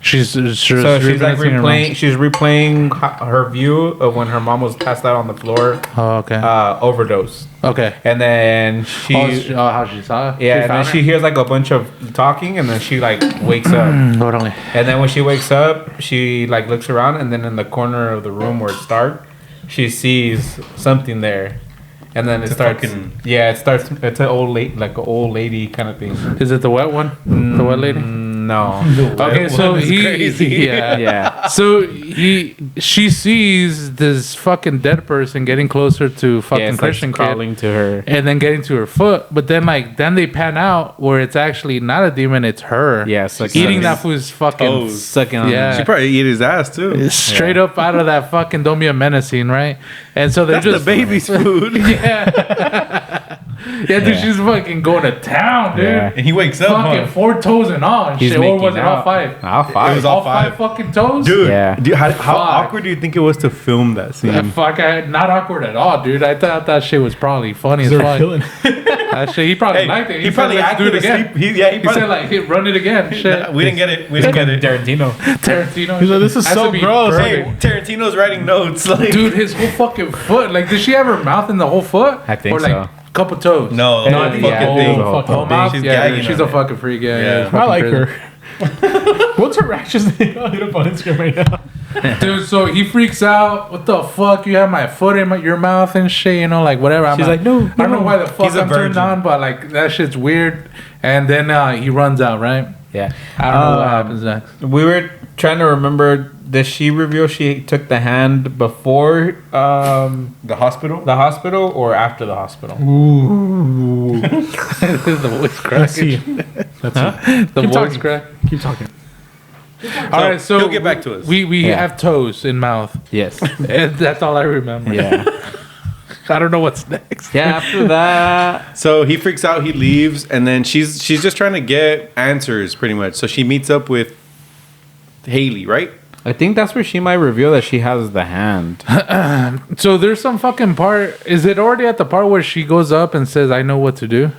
She's So she's like reminiscing her replaying. She's replaying her view of when her mom was passed out on the floor, mom. Oh, okay. overdose, Okay. and then she, how she saw it? yeah, and then found she hears like a bunch of talking, and then she like wakes up, Totally. and then when she wakes up, she like looks around, and then in the corner of the room where it's dark, she sees something there, and then it starts. It's an old lady, like an old lady kind of thing. Is it the wet one? The wet lady? No. Okay, so one is he, crazy. yeah, Yeah. So she sees this fucking dead person getting closer to fucking it's Christian like kid, crawling to her. and then getting to her foot. But then then they pan out where it's actually not a demon, it's her. Yeah, it's like eating that fool's fucking Toes. sucking on Yeah. She probably ate his ass too. straight up out of that fucking Don't Be a Menace scene, right? And so they're That's just the baby's food. yeah, dude, she's fucking going to town, dude. Yeah. And he wakes up, Fucking huh? 4 toes and all and He's shit. Or making was it all out. 5? All five. It was All 5 fucking toes? Dude, Yeah. how Fuck. awkward do you think it was to film that scene? Fuck, not awkward at all, dude. I thought that shit was probably funny as They're fuck. killing. That shit, he probably Hey, liked it. he probably said, "Let's do acted it again." asleep. He He probably, said like, "Hey, run it again." Shit. we didn't get it. We didn't get it. Tarantino. Tarantino. He's like, "This is Has so to be gross." perfect. Hey, Tarantino's writing notes. Like, Dude, his whole fucking foot. Like, did she have her mouth in the whole foot? I think or like so. couple toes. no, No, I the think fucking yeah, thing. the whole Whole mouth. She's Yeah, gagging dude, she's on a it. fucking freak. Yeah, Yeah. it's I fucking like crazy. her. What's her reaction name? I'll hit up on Instagram right now. Dude, so he freaks out. What the fuck? You have my foot in your mouth and shit, like whatever. She's like, no, I don't know why the fuck He's a I'm turned virgin. on, but like that shit's weird. And then he runs out, right? Yeah. I don't know what happens next. We were trying to remember. Does she reveal she took the hand before The hospital. the hospital or after the hospital? The voice crack. Let's see. The Keep voice talking. crack. Keep talking. All right, so he'll get back to us. We Yeah. have toes in mouth. Yes. And that's all I remember. Yeah. I don't know what's next. Yeah. After that. So he freaks out. He leaves, and then she's just trying to get answers, pretty much. So she meets up with Haley, right? I think that's where she might reveal that she has the hand. So there's some fucking part. Is it already at the part where she goes up and says, "I know what to do"?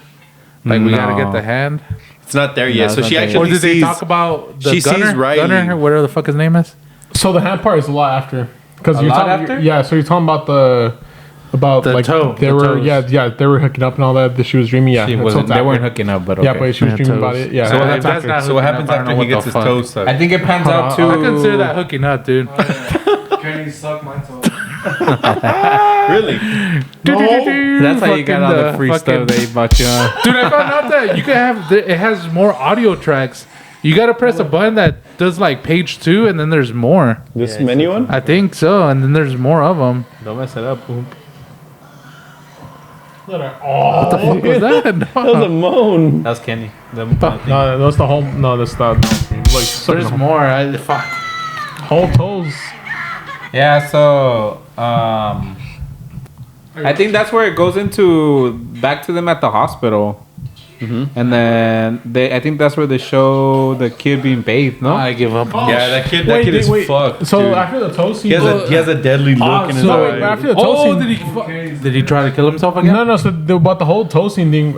Like we gotta get No. the hand. It's not there yet. No, so it's she not there Or actually did they sees. talk about the she sees gunner? Riley. Gunner, whatever the fuck his name is. So the hand part is a lot after. Because A you're lot talking, after? yeah. So you're talking about the like toe, they the were toes. they were hooking up and all that. She was dreaming. Yeah, She so wasn't. it's They after. weren't hooking up, but okay. Yeah, but she was Yeah, dreaming toes. about it. Yeah, So that's that's not so what hooking happens up, I don't after know he what gets the his fuck. toes sucked? I think it pans Hold out on, to. I consider that hooking up, dude. Kenny suck my toe. Really? That's how you got all the free stuff they bought you on. Dude, I found out that you can have it has more audio tracks. You gotta press a button that does like page 2, and then there's more. This menu one? I think so, and then there's more of them. Don't mess it up. Boom. What the fuck was that? That was a moan. That's Kenny. no, that's the whole. No, that's not. Like There's more. Fuck. whole toes. Yeah, so I think that's where it goes into back to them at the hospital, and then I think that's where they show the kid being bathed. No, I give up. Yeah, that kid is fucked. So dude. after the toe scene, he has a deadly look in his so eye. after the toe Oh, scene, did he try to kill himself again? no. So about the whole toe scene thing,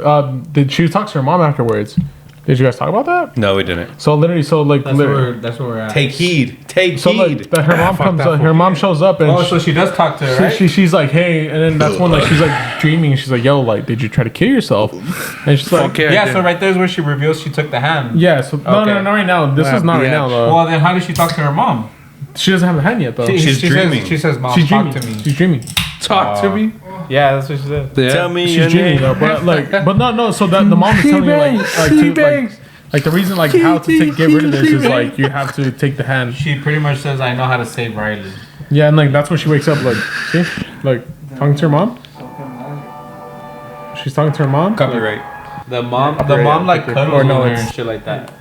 did she talk to her mom afterwards? Did you guys talk about that? No, we didn't. So literally, that's where we're at. Take heed. Take so heed. like that her mom comes, that her mom shows up and Oh, so she does talk to her, right? she's like, hey, and then that's when like she's like dreaming, and she's like, yo, like, did you try to kill yourself? And she's like, Okay. Yeah, so right there's where she reveals she took the hand. yeah. So no, Okay. not right now. This is not right now though. Well, then how did she talk to her mom? She doesn't have the hand yet though. She's dreaming. She says, "Mom, She's talk dreaming. to me." She's dreaming. Talk to me. Yeah, that's what she said. Yeah. Tell me She's your dreaming name. though, but no. So that the mom is telling you like the reason like how to get rid of this is like you have to take the hand. She pretty much says, "I know how to save Riley." Yeah, and like that's when she wakes up. Like, see, like talking to her mom. She's talking to her mom. Copyright. The mom like cuddles Or no, with her it's- and shit like that.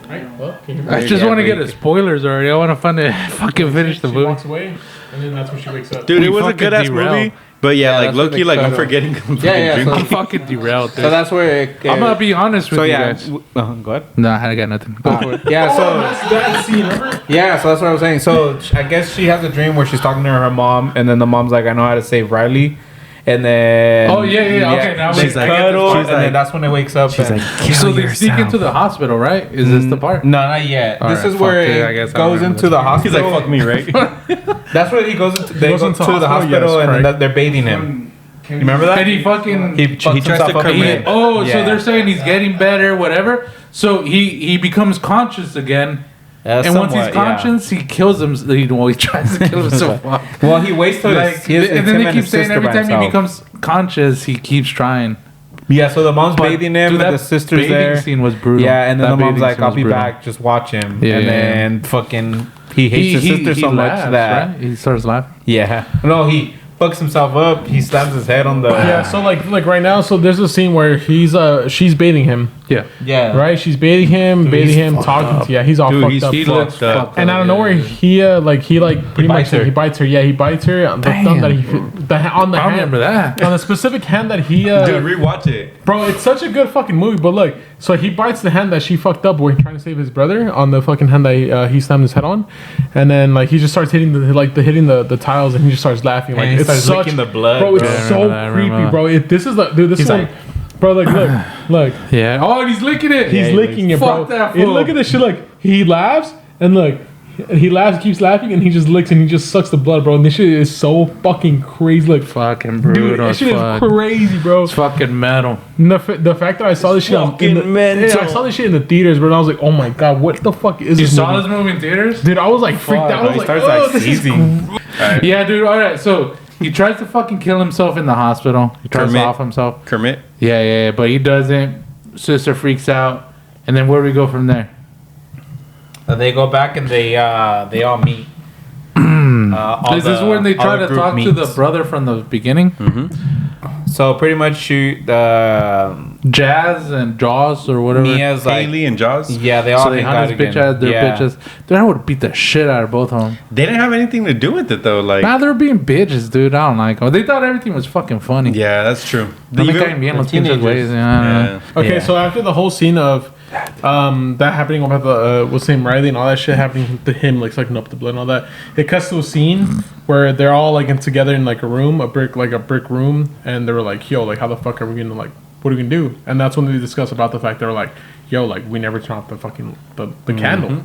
I just want to get the spoilers already. I want to fucking finish the She movie. walks away, and then that's when she wakes up. Dude, We it was a fucking good ass derailed. movie. But yeah, like that's what Loki, they like I'm cut forgetting. Yeah, so- I'm fucking derailed, dude. So that's where it, I'm gonna be honest with so you yeah, guys. go ahead. No, I got nothing. Go for it. Yeah, so That scene, remember? yeah, so that's what I was saying. So I guess she has a dream where she's talking to her mom, and then the mom's like, "I know how to save Riley," and then Oh, yeah. Okay, now she's we- like, I get the cuddle, part. and then that's when it wakes up. She's and, like, So they sneak into the hospital, right? Is this the part? no, not yet. All This right, is where fuck it, I it guess I don't goes remember into the He's hospital. like, fuck me, right? That's where he goes into. They goes go into to the hospital, hospital, yes, and then correct. they're bathing him. You remember that? And he fucking He tries to himself up come again. in. Oh, so Yeah. they're saying he's getting better, whatever. So he becomes conscious again, and once he's conscious, he kills him. Well, he tries to kill himself. Well, he waits till Like, and then they keep saying every time he becomes conscious, he keeps trying. Yeah, so the mom's But, bathing him, dude, and that the sister's bathing there. scene was brutal. Yeah, and then That the mom's bathing like, scene "I'll was be brutal. back, just watch him." Yeah, and yeah, then fucking he hates his sister so much laughs, that right? He starts laughing. yeah, no, he fucks himself up. He slams his head on the Yeah, so like right now, so there's a scene where she's bathing him, Yeah, yeah. right? She's bathing him, talking to, yeah, he's all Dude, fucked he's up. he fucked looks up. fucked And up, out of nowhere, he pretty much bites her. he bites her. Yeah, he bites her on the thumb that on the I hand, remember that. on the specific hand that he Dude, rewatch it. Bro, it's such a good fucking movie. But look, so he bites the hand that she fucked up when trying to save his brother on the fucking hand that he slammed his head on, and then like he just starts hitting the tiles, and he just starts laughing. Like And he it's starts such, licking the blood, bro. It's bro. I remember so that, I remember creepy, that. bro. This is the dude. This He's is like, bro. Like, look. Yeah. Oh, and he's licking it. He's licking it, bro. Fuck that And fool. look at this shit. Like he laughs and look, he laughs, keeps laughing, and he just licks and he just sucks the blood, bro. And this shit is so fucking crazy. Like, Fucking dude, brutal. this shit Fuck. is crazy, bro. It's fucking metal. And the fact that I saw this shit Fucking mental. I saw this shit in the theaters, bro. And I was like, oh my god, what the fuck is You this? saw movie? this movie in theaters? Dude, I was like freaked out. I was he like, starts oh, like this is seizing. Yeah, dude. All right. So he tries to fucking kill himself in the hospital. He tries to Kermit. off himself. Kermit. Yeah. But he doesn't. Sister freaks out. And then where do we go from there? They go back and they all meet. All Is this the- when they all try the to group talk to the meets. brother from the beginning? So pretty much Jazz and Jaws or whatever. Mia's like Haley and Jaws. yeah, they all So they hang hunt out his bitch again. ass. They're Yeah. bitches. Dude, I would beat the shit out of both of them. They didn't have anything to do with it though. Like, Nah, they were being bitches, dude. I don't like them. They thought everything was fucking funny. yeah, that's true. No me Even- caen bien los pinches teenagers. güeyes. Yeah, I don't know. yeah. Okay, Yeah. so after the whole scene of that happening about the what's his name Riley and all that shit happening to him, like sucking up the blood and all that, it cuts to a scene where they're all like together in like a room, a brick room, and they were like, yo, like how the fuck are we gonna like, what are we gonna do? And that's when they discuss about the fact they were like, yo, like we never turned off the fucking the candle.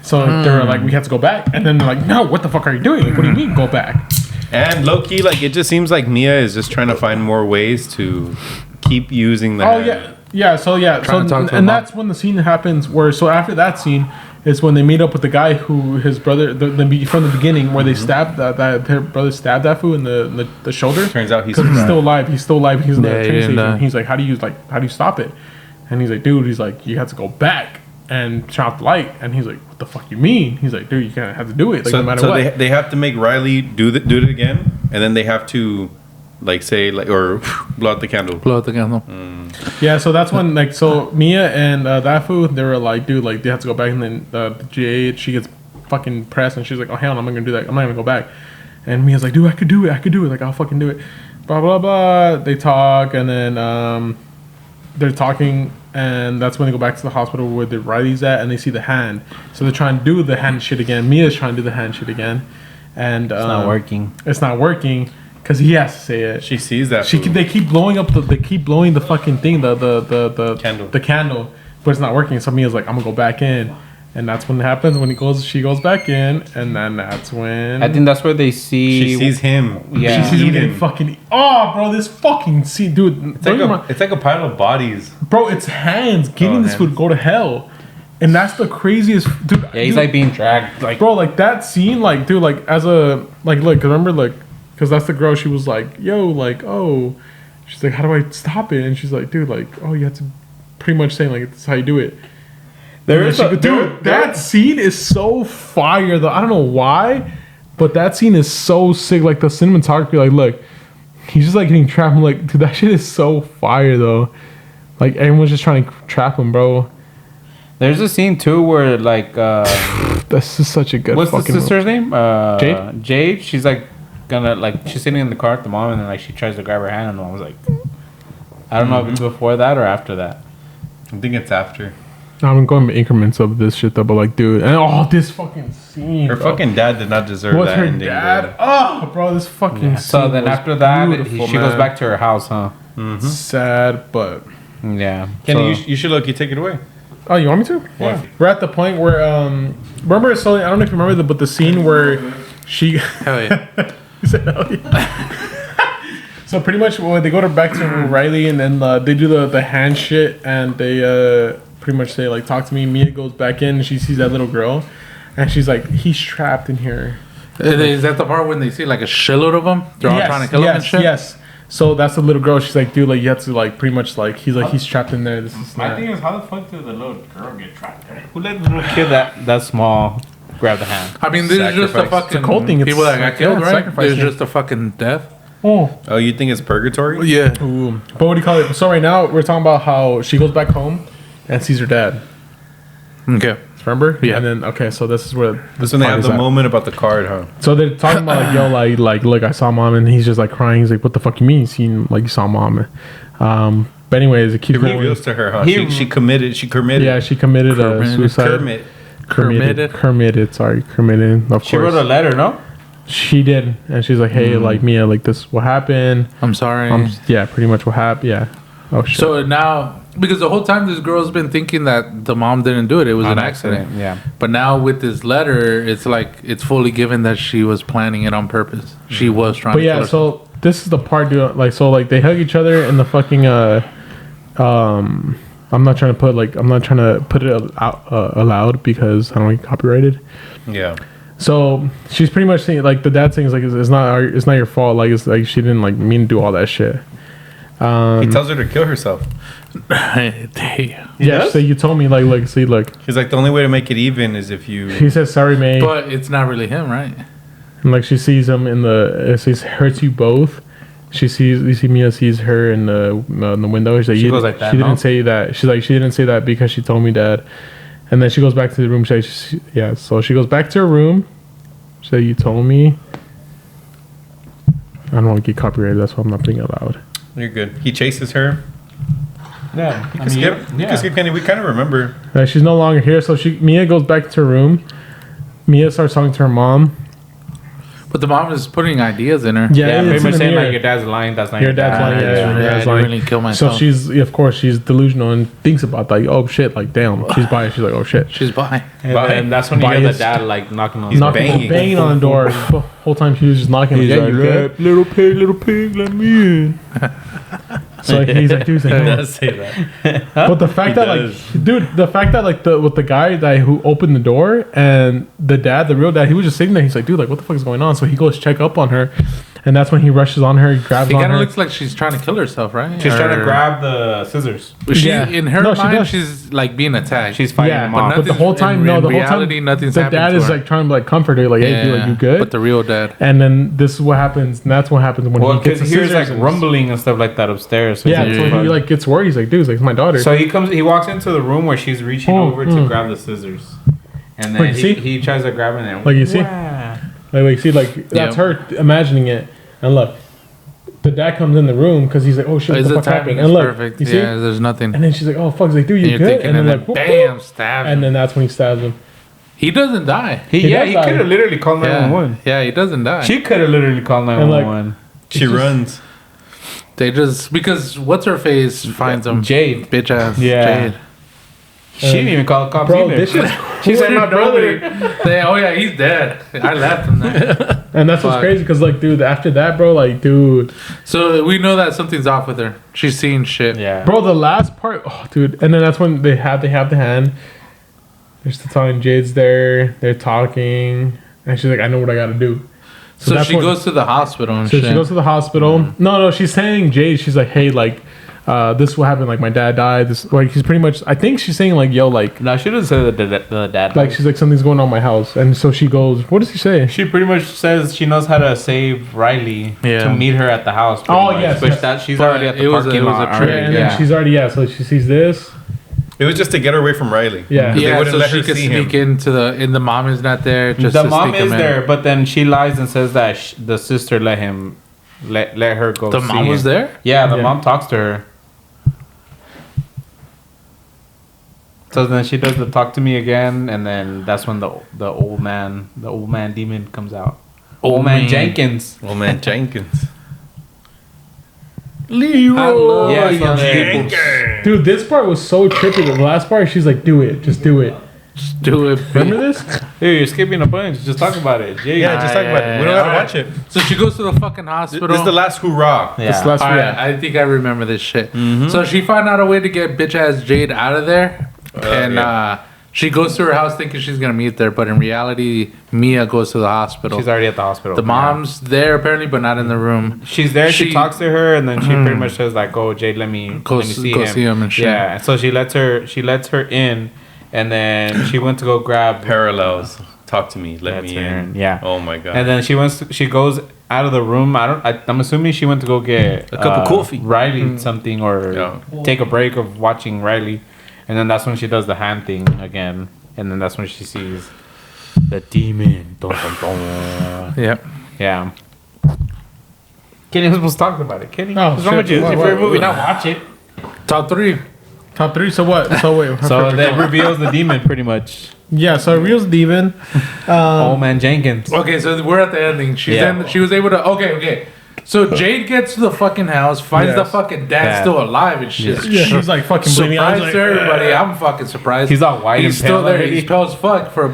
So they were like, we have to go back. And then they're like, no, what the fuck are you doing? Like, what do you mean go back? And low key, like it just seems like Mia is just trying to find more ways to keep using the. Oh yeah, yeah. So yeah, Trying to talk to and her mom. that's when the scene happens. Where so after that scene is when they meet up with the guy who his brother from the beginning, where they stabbed that their brother stabbed that fool in the shoulder. Turns out he's because he's still alive. He's still alive. He's in the Yeah, he train didn't station. die. He's like, how do you stop it? And he's like, dude, he's like, you have to go back and turn off the light. And he's like, what the fuck you mean? He's like, dude, you can't have to do it. Like so, no matter so what. they have to make Riley do it again, and then they have to like say like or blow out the candle. Blow out the candle. Yeah, so that's when like so Mia and that fool they were like, dude, like they have to go back, and then the GA she gets fucking pressed, and she's like, oh hell, no, I'm not gonna do that. I'm not gonna go back. And Mia's like, dude, I could do it. Like I'll fucking do it. Blah blah blah. They talk, and then they're talking, and that's when they go back to the hospital where the Riley's at, and they see the hand. So they're trying to do the hand shit again. Mia's trying to do the hand shit again, and It's not working. It's not working because he has to say it. She sees that. They keep blowing up they keep blowing the fucking thing, the Candle. the candle, but it's not working. So Mia's like, I'm gonna go back in, and that's when it happens. When she goes back in, and then that's when I think that's where they see. she sees him. Yeah. she sees him getting eaten. fucking. Oh, bro, this fucking scene, dude. It's like a pile of bodies. Bro, it's hands getting Oh, this food to go to hell, and that's the craziest, dude. Yeah, he's dude, like being dragged. Like, bro, like that scene, like, dude, like as a like, look, remember, like, because that's the girl. She was like, yo, like, oh, she's like, how do I stop it? And she's like, dude, like, oh, you have to, pretty much saying like, this is how you do it. Dude, that scene is so fire though. I don't know why, but that scene is so sick. Like the cinematography, like, look, he's just like getting trapped. I'm like, dude, that shit is so fire though. Like everyone's just trying to trap him, bro. there's a scene too where like, That's just such a good. what's the fucking sister's name? Jade? Jade. She's like gonna like she's sitting in the car with the mom, and then like she tries to grab her hand, and the mom was like, I don't know if it's before that or after that. I think it's after. I'm going in increments of this shit though, but like, dude, and this fucking scene. Her bro. fucking dad did not deserve What's that her ending. dad? Oh, bro, this fucking. So scene then was after that, beautiful, she goes man. back to her house, huh? Sad, but. Yeah. Kenny, So- you should look. You take it away. Oh, you want me to? Yeah. We're at the point where remember so I don't know if you remember but the scene where she Hell yeah. He said, "Hell yeah." So pretty much when they go back to Riley, and then they do the hand shit, and they pretty much say like, talk to me. Mia goes back in, and she sees that little girl, and she's like, he's trapped in here. Is that the part when they see like a shitload of them? They're all trying to kill him and shit? Yes. So that's the little girl. She's like, dude, like you have to like pretty much like he's trapped in there. This is My not. thing is, how the fuck did the little girl get trapped there? Who let the little kid that small grab the hand? I mean, this is just a Sacrifice. fucking It's a cold thing. It's people that got like, killed, yeah, right? sacrifice, It's yeah. just a fucking death. Oh. Oh, you think it's purgatory? Yeah. Ooh. But what do you call it? So right now we're talking about how she goes back home and sees her dad. Okay. Remember? Yeah. And then okay, so this is where This when they have party's the at. moment about the card, huh? So they're talking about like, yo, like look, I saw mom, and he's just like crying. He's like, what the fuck you mean? You seen like you saw mom? But anyways, it keeps It going. reveals to her, huh? He- She committed. Yeah, she committed Kermit. suicide. Kermit. Committed. Of She course, wrote a letter, no? she did, and she's like, hey, like Mia, like this, what happened? I'm sorry. Yeah, pretty much what happened. Yeah. Oh shit. So now, because the whole time this girl's been thinking that the mom didn't do it, it was an accident. Yeah. But now with this letter, it's like it's fully given that she was planning it on purpose. She was trying But to yeah, kill herself. so this is the part, dude. Like, so like they hug each other in the fucking I'm not trying to put it out aloud because I don't want to get copyrighted. Yeah. So she's pretty much saying like the dad saying is like it's not your fault. Like it's like she didn't like mean to do all that shit. He tells her to kill herself. Yeah. So you told me like see look. He's like, the only way to make it even is if you. He says sorry, May. But it's not really him, right? And like she sees him in the it says hurts you both. You see Mia sees her in the window. She's like, She goes like that, She didn't no? say that. She's like, she didn't say that because she told me, Dad. And then she goes back to the room. So she goes back to her room. She's like, you told me. I don't want to get copyrighted. That's why I'm not putting it loud. You're good. He chases her. Yeah. You can skip. You can skip Kenny. We kind of remember. She's no longer here. So Mia goes back to her room. Mia starts talking to her mom. But the mom is putting ideas in her. Yeah, it's pretty in much the saying mirror. like your dad's lying. That's not Your dad's lying. Yeah, your I dad's didn't lying. really kill So myself. she's, of course, she's delusional and thinks about like, oh shit, like damn, she's bi. She's like, oh shit. She's bi. And that's when you hear the Biased. dad like knocking on. He's the door. Banging on the door. The whole time she was just knocking. Like, yeah, you good? little pig, let me in. So like, he's like, dude, he's like, He no. does say that. But the fact He that does. like, dude, the fact that like with the guy that who opened the door and the dad, the real dad, he was just sitting there. He's like, dude, like, what the fuck is going on? So he goes check up on her, and that's when he rushes on her, he grabs It on kind her. of looks like she's trying to kill herself, right? She's trying to Or- grab the scissors. She, Yeah. in her No, she mind, does. she's like being attacked. She's fighting Yeah, him but off. nothing- the whole time, in no, the whole reality, time, nothing's the happened dad to is her. like trying to like comfort her, like, hey, dude, like, you good? But the real dad. And then this is what happens, and that's what happens when Well, he gets because the he hears like scissors and- rumbling and stuff like that upstairs. So Yeah, he's so like, he "Fuck." like gets worried. He's like, dude, it's like, it's my daughter. So he walks into the room where she's reaching Oh, over to grab the scissors, and then Like, see? he tries to grab it and Like, you see? Wah. like see, like that's her imagining it, and look, the dad comes in the room because he's like, oh shit, what His the fuck timing happened? is And look, perfect. you see? Yeah, there's nothing. And then she's like, oh fuck, he's like, dude, And you you're good? thinking, And then and like, then whoop, bam, stab. and then that's when he stabs him. He doesn't die. He does he die. could have literally called Yeah, 911. yeah, he doesn't die. She could have literally called like, 911. She runs. They just because what's her face finds him. Jade. Bitch ass. Yeah. Jade. She didn't even call the cops Bro, either. this shit's She said my brother. Oh yeah, he's dead. I left him there. And that's what's Fuck. crazy because like, dude, after that, bro, like, dude, So we know that something's off with her. She's seeing shit. Yeah. bro, the last part, oh, dude, and then that's when they have the hand. There's the time Jade's there, they're talking, and she's like, I know what I got to do. So that's she when- goes to the hospital and So shit. she goes to the hospital. No, she's saying Jade. She's like, hey, like, this is what happened. Like, my dad died. This, like, he's pretty much. I think she's saying like, yo, like, No, she doesn't say the dad. like she's like something's going on in my house. And so she goes, what does he say? She pretty much says she knows how to save Riley Yeah. to meet her at the house. pretty Oh, much. yes, But yes. that she's But already at the it was a- parking it was a lot. trick, already. And Yeah. then she's already so she sees this. It was just to get her away from Riley. Yeah. They yeah, wouldn't so let she her could see sneak him. into the mom is not there. Just The to mom sneak him is in. there, but then she lies and says that the sister let her go. The see mom was him. there. Yeah, the Yeah. mom talks to her. So then she does the talk to me again, and then that's when the old man demon comes out. Old man Jenkins. Oh man, Jenkins. Leroy. Yeah, so then- Dude, this part was so trippy. The last part, she's like, do it. Just do it. Just do it. Remember this? Hey, you're skipping a bunch. Just talk about it. Jay. Yeah, just talk about it. We don't have to watch it. So she goes to the fucking hospital. This is the last hoorah. Yeah. This last All one. right, I think I remember this shit. So she found out a way to get bitch ass Jade out of there, and yeah. she goes to her house thinking she's gonna meet there, but in reality, Mia goes to the hospital. She's already at the hospital. The mom's there apparently, but not in the room. She's there. She She- talks to her, and then she pretty much says like, "Oh, Jade, let me Go see see him and shit. Yeah. And so she lets her in, and then she went to go grab. Parallels. Talk to me. Let That's me her. in. Yeah. Oh my god. And then she goes out of the room. I'm assuming she went to go get A cup of coffee. Riley something, or Yeah. take a break of watching Riley, and then that's when she does the hand thing again, and then that's when she sees the demon. Dun, dun, dun. Yep. Yeah. Kenny was supposed to talk about it. Kenny, Oh, what's wrong with shit. you? It's your What- favorite movie. what- Now watch it. Top 3. Top 3. So what? So wait. So that reveals the demon pretty much. yeah. So reveals demon. Old man Jenkins. Okay, so we're at the ending. Yeah. She was able to. Okay. So Jade gets to the fucking house, finds the Yes. fucking dad Dad. still alive and shit. Yeah, she's like fucking bleeding out. Surprise to everybody. I'm fucking surprised. He's all white He's and still pale there. already. He's pale as fuck for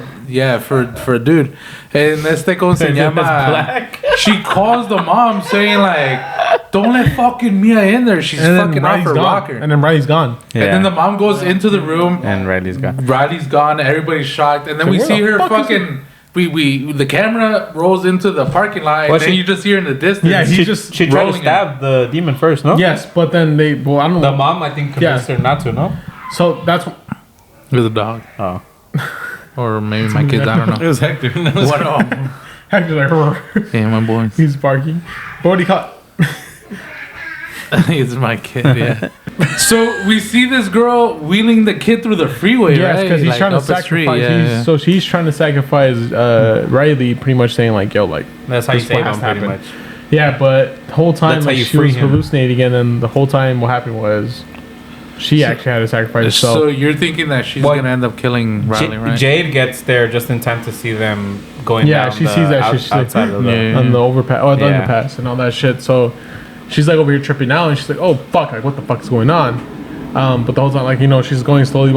a dude. And este como se llama. black. She calls the mom saying like, "Don't let fucking Mia in there. She's and then fucking off Riley's her gone. rocker." And then Riley's gone. And then the mom goes into the room. and Riley's gone. Riley's gone. Everybody's shocked, and then we where see the her fuck is fucking. We the camera rolls into the parking lot, Well, and then she- you just hear in the distance. Yeah, he She just tried to rolling stab the demon first, no? yes, but then they. Well, I don't The know. mom, I think, convinced her not to, no? So that's with a dog, Oh. or maybe my kids. I don't it know. was Hector. What? Oh, actually like yeah, my boy. he's barking. But what do you call? It's my kid. Yeah. So we see this girl wheeling the kid through the freeway, Yes, right? because he's Like, trying to up the street, sacrifice. yeah. So she's trying to sacrifice Riley, pretty much saying like, "Yo, like." That's how you This save has him, pretty happened. much. Yeah, but the whole time That's how like, you she free was him. hallucinating, and then the whole time what happened was she actually had to sacrifice herself. So you're thinking that she's Well, gonna end up killing Riley, right? Jade gets there just in time to see them going Yeah, down she sees that shit. She's like, outside of the... Yeah. on the overpass, or the Yeah. underpass, and all that shit. So she's like over here tripping out, and she's like, "Oh fuck! Like, what the fuck is going on?" But the whole time, like, you know, she's going slowly,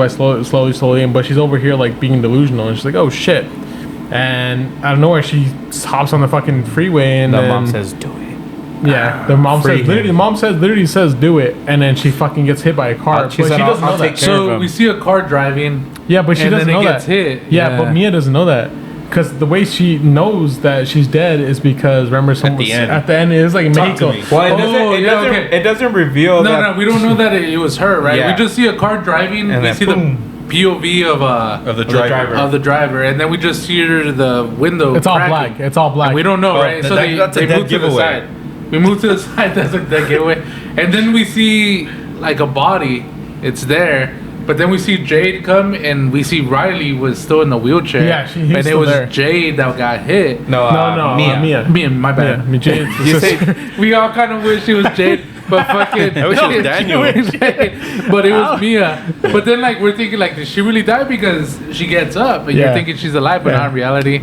and but she's over here like being delusional, and she's like, "Oh shit!" And out of nowhere, she hops on the fucking freeway, and The then, mom says, "Do it." "Yeah." The mom Free says, literally, him. the mom literally says, "Do it," and then she fucking gets hit by a car. She but said, she doesn't "I'll know take that. care of So him." we see a car driving. Yeah, but she and doesn't then know it that. gets hit. Yeah, but Mia doesn't know that. Because the way she knows that she's dead is because, remember, someone the end. at the end, it was like Talk to Mexico. me. Well, Oh, it doesn't reveal No, that. no, we don't know that it was her, right? Yeah. We just see a car driving. And we then see boom. the POV Of the driver. of the driver, and then we just see her the window. It's all cracking. black. It's all black. And we don't know, Oh, right? that- So that- that's a they dead move to the giveaway. side. We move to the side. That's a dead giveaway. And then we see like a body. It's there. But then we see Jade come, and we see Riley was still in the wheelchair. Yeah, he's and it still was there. Jade that got hit. No, Mia. Me and my Yeah, bad. me, Jade. You say We all kind of wish it was Jade, but fucking. I wish it was Daniel. But it was Mia. But then, like, we're thinking, like, did she really die? Because she gets up, and you're Yeah. thinking she's alive, but Yeah. not in reality.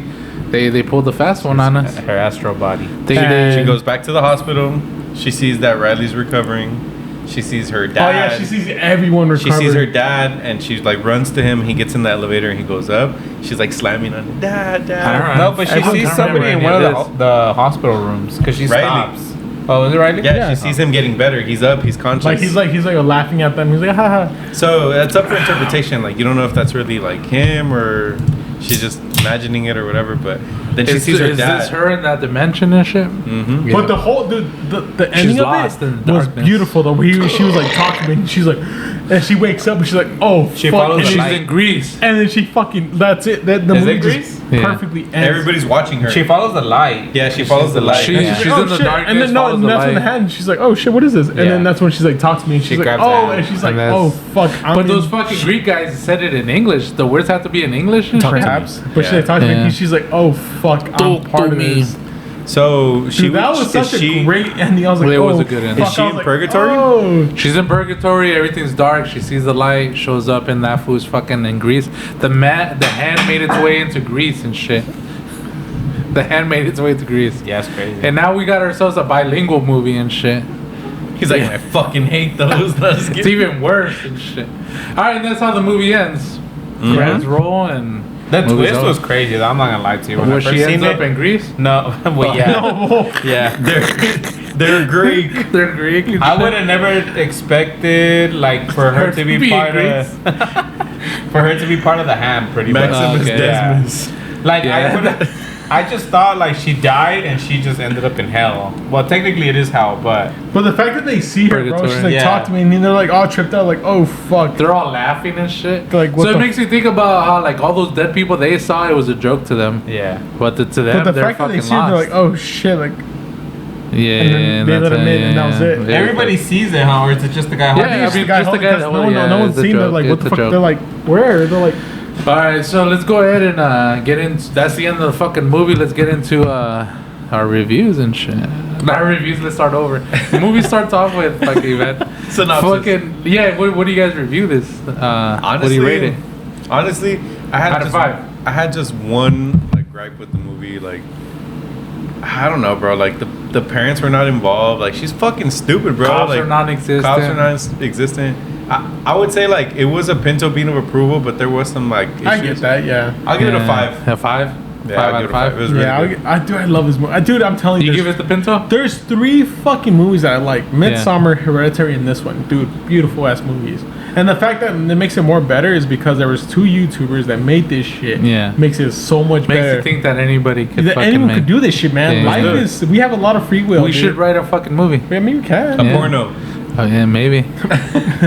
They pulled the fast one on us. her astral body. And- She goes back to the hospital. She sees that Riley's recovering. She sees her Oh dad. yeah, she sees everyone She recover. sees her dad, and she like runs to him. He gets in the elevator, and he goes up. She's like slamming on him, Dad, Dad. No, but she Everyone sees can't somebody in remember one any of of the hospital rooms because she Riley. stops. Oh, is it Riley? Yeah, Yeah. she sees him getting better. He's up. He's conscious. He's like laughing at them. He's like, haha. So that's up for interpretation. Like you don't know if that's really like him or she's just imagining it or whatever. But then she sees her is dad. this her in that dimension and shit? Mm-hmm. Yeah. But the whole the ending of lost it in the was darkness. beautiful though. She was like talking to me, and she's like, and she wakes up and she's like, oh, She fuck. follows and the She's light. in Greece. And then she fucking, that's it. The Is movie it just Greece? Yeah. perfectly ends. Everybody's watching her. She follows the light. Yeah, she follows the light. She- And she's like, in the shit. darkness, And then no, follows and the that's when the light. hand. She's like, oh shit, what is this? And Yeah. then that's when she's like, talks to me. And She she's like, grabs oh, the and she's like, hand. oh fuck. I'm But in- those fucking Greek guys said it in English. The words have to be in English. and shit? perhaps. But she Yeah. like, talks to me. Yeah. And she's like, oh fuck, I'm Talk part to of me. this. So she Dude, that was such a great ending. I was like, It oh, was a good ending. fuck. Is she I was in like, purgatory? Oh. She's in purgatory. Everything's dark. She sees the light. Shows up, and that fool's fucking in Greece. The hand made its way into Greece and shit. The hand made its way to Greece. Yeah, it's crazy. And now we got ourselves a bilingual movie and shit. He's like, I fucking hate those. Let's It's get even worse and shit. All right, and that's how the movie ends. Credits roll and the movie's twist over. was crazy. Though. I'm not gonna lie to you. When I Where first she ends seen up it, in Greece. no, well, yeah, No. yeah. they're Greek. They're Greek. and I shit. would have never expected like for her to be part Greece. of for her to be part of the ham, pretty much. Maximus Okay. Decimus. Like Yeah. I just thought like she died and she just ended up in hell. Well, technically it is hell, but But the fact that they see her, bro, Purgatory. she's like, Yeah. talk to me, and then they're like all tripped out, like, oh fuck. They're all laughing and shit. Like, what so it the- makes you think about how like all those dead people they saw it was a joke to them, yeah. but to them But the they're fact that fucking they see her, lost. they're like, oh shit, like, yeah, and then they that's let him it, in, and that was it. Yeah. Everybody sees it, huh? Or is it just the guy? Yeah, holding I it? mean, guy just the holding- guy because that no hold- one, yeah, no one's it's a seen it. joke, Like, what it's the a fuck? joke. They're like, where? They're like, All right, so let's go ahead and get in. That's the end of the fucking movie. Let's get into our reviews and shit. Not reviews. Let's start over. The movie starts off with fucking man. Synopsis. Fucking yeah. What do you guys review this? What do you rate it? Honestly, I had Out of just, 5. I had just one like gripe with the movie. Like, I don't know, bro. Like the parents were not involved. Like, she's fucking stupid, bro. Cops like, are non-existent. Cops are non-existent. I would say like it was a Pinto Bean of approval, but there was some like issues. I get that, yeah. I'll give it a Yeah. 5. A 5. Yeah, 5 I'll out give of it a 5. 5. It was really Yeah, good. dude, I love this movie. Dude, I'm telling you, You give it the Pinto? there's 3 fucking movies that I like: Midsommar, Hereditary, and this one. Dude, beautiful ass movies. And the fact that it makes it more better is because there was 2 YouTubers that made this shit. Yeah. Makes it so much Makes better. you think that anybody could that fucking anyone make. could do this shit, man. Yeah. Life do it. is, we have a lot of free will. We dude. should write a fucking movie. I mean, we can. A Yeah. porno. Oh yeah, maybe.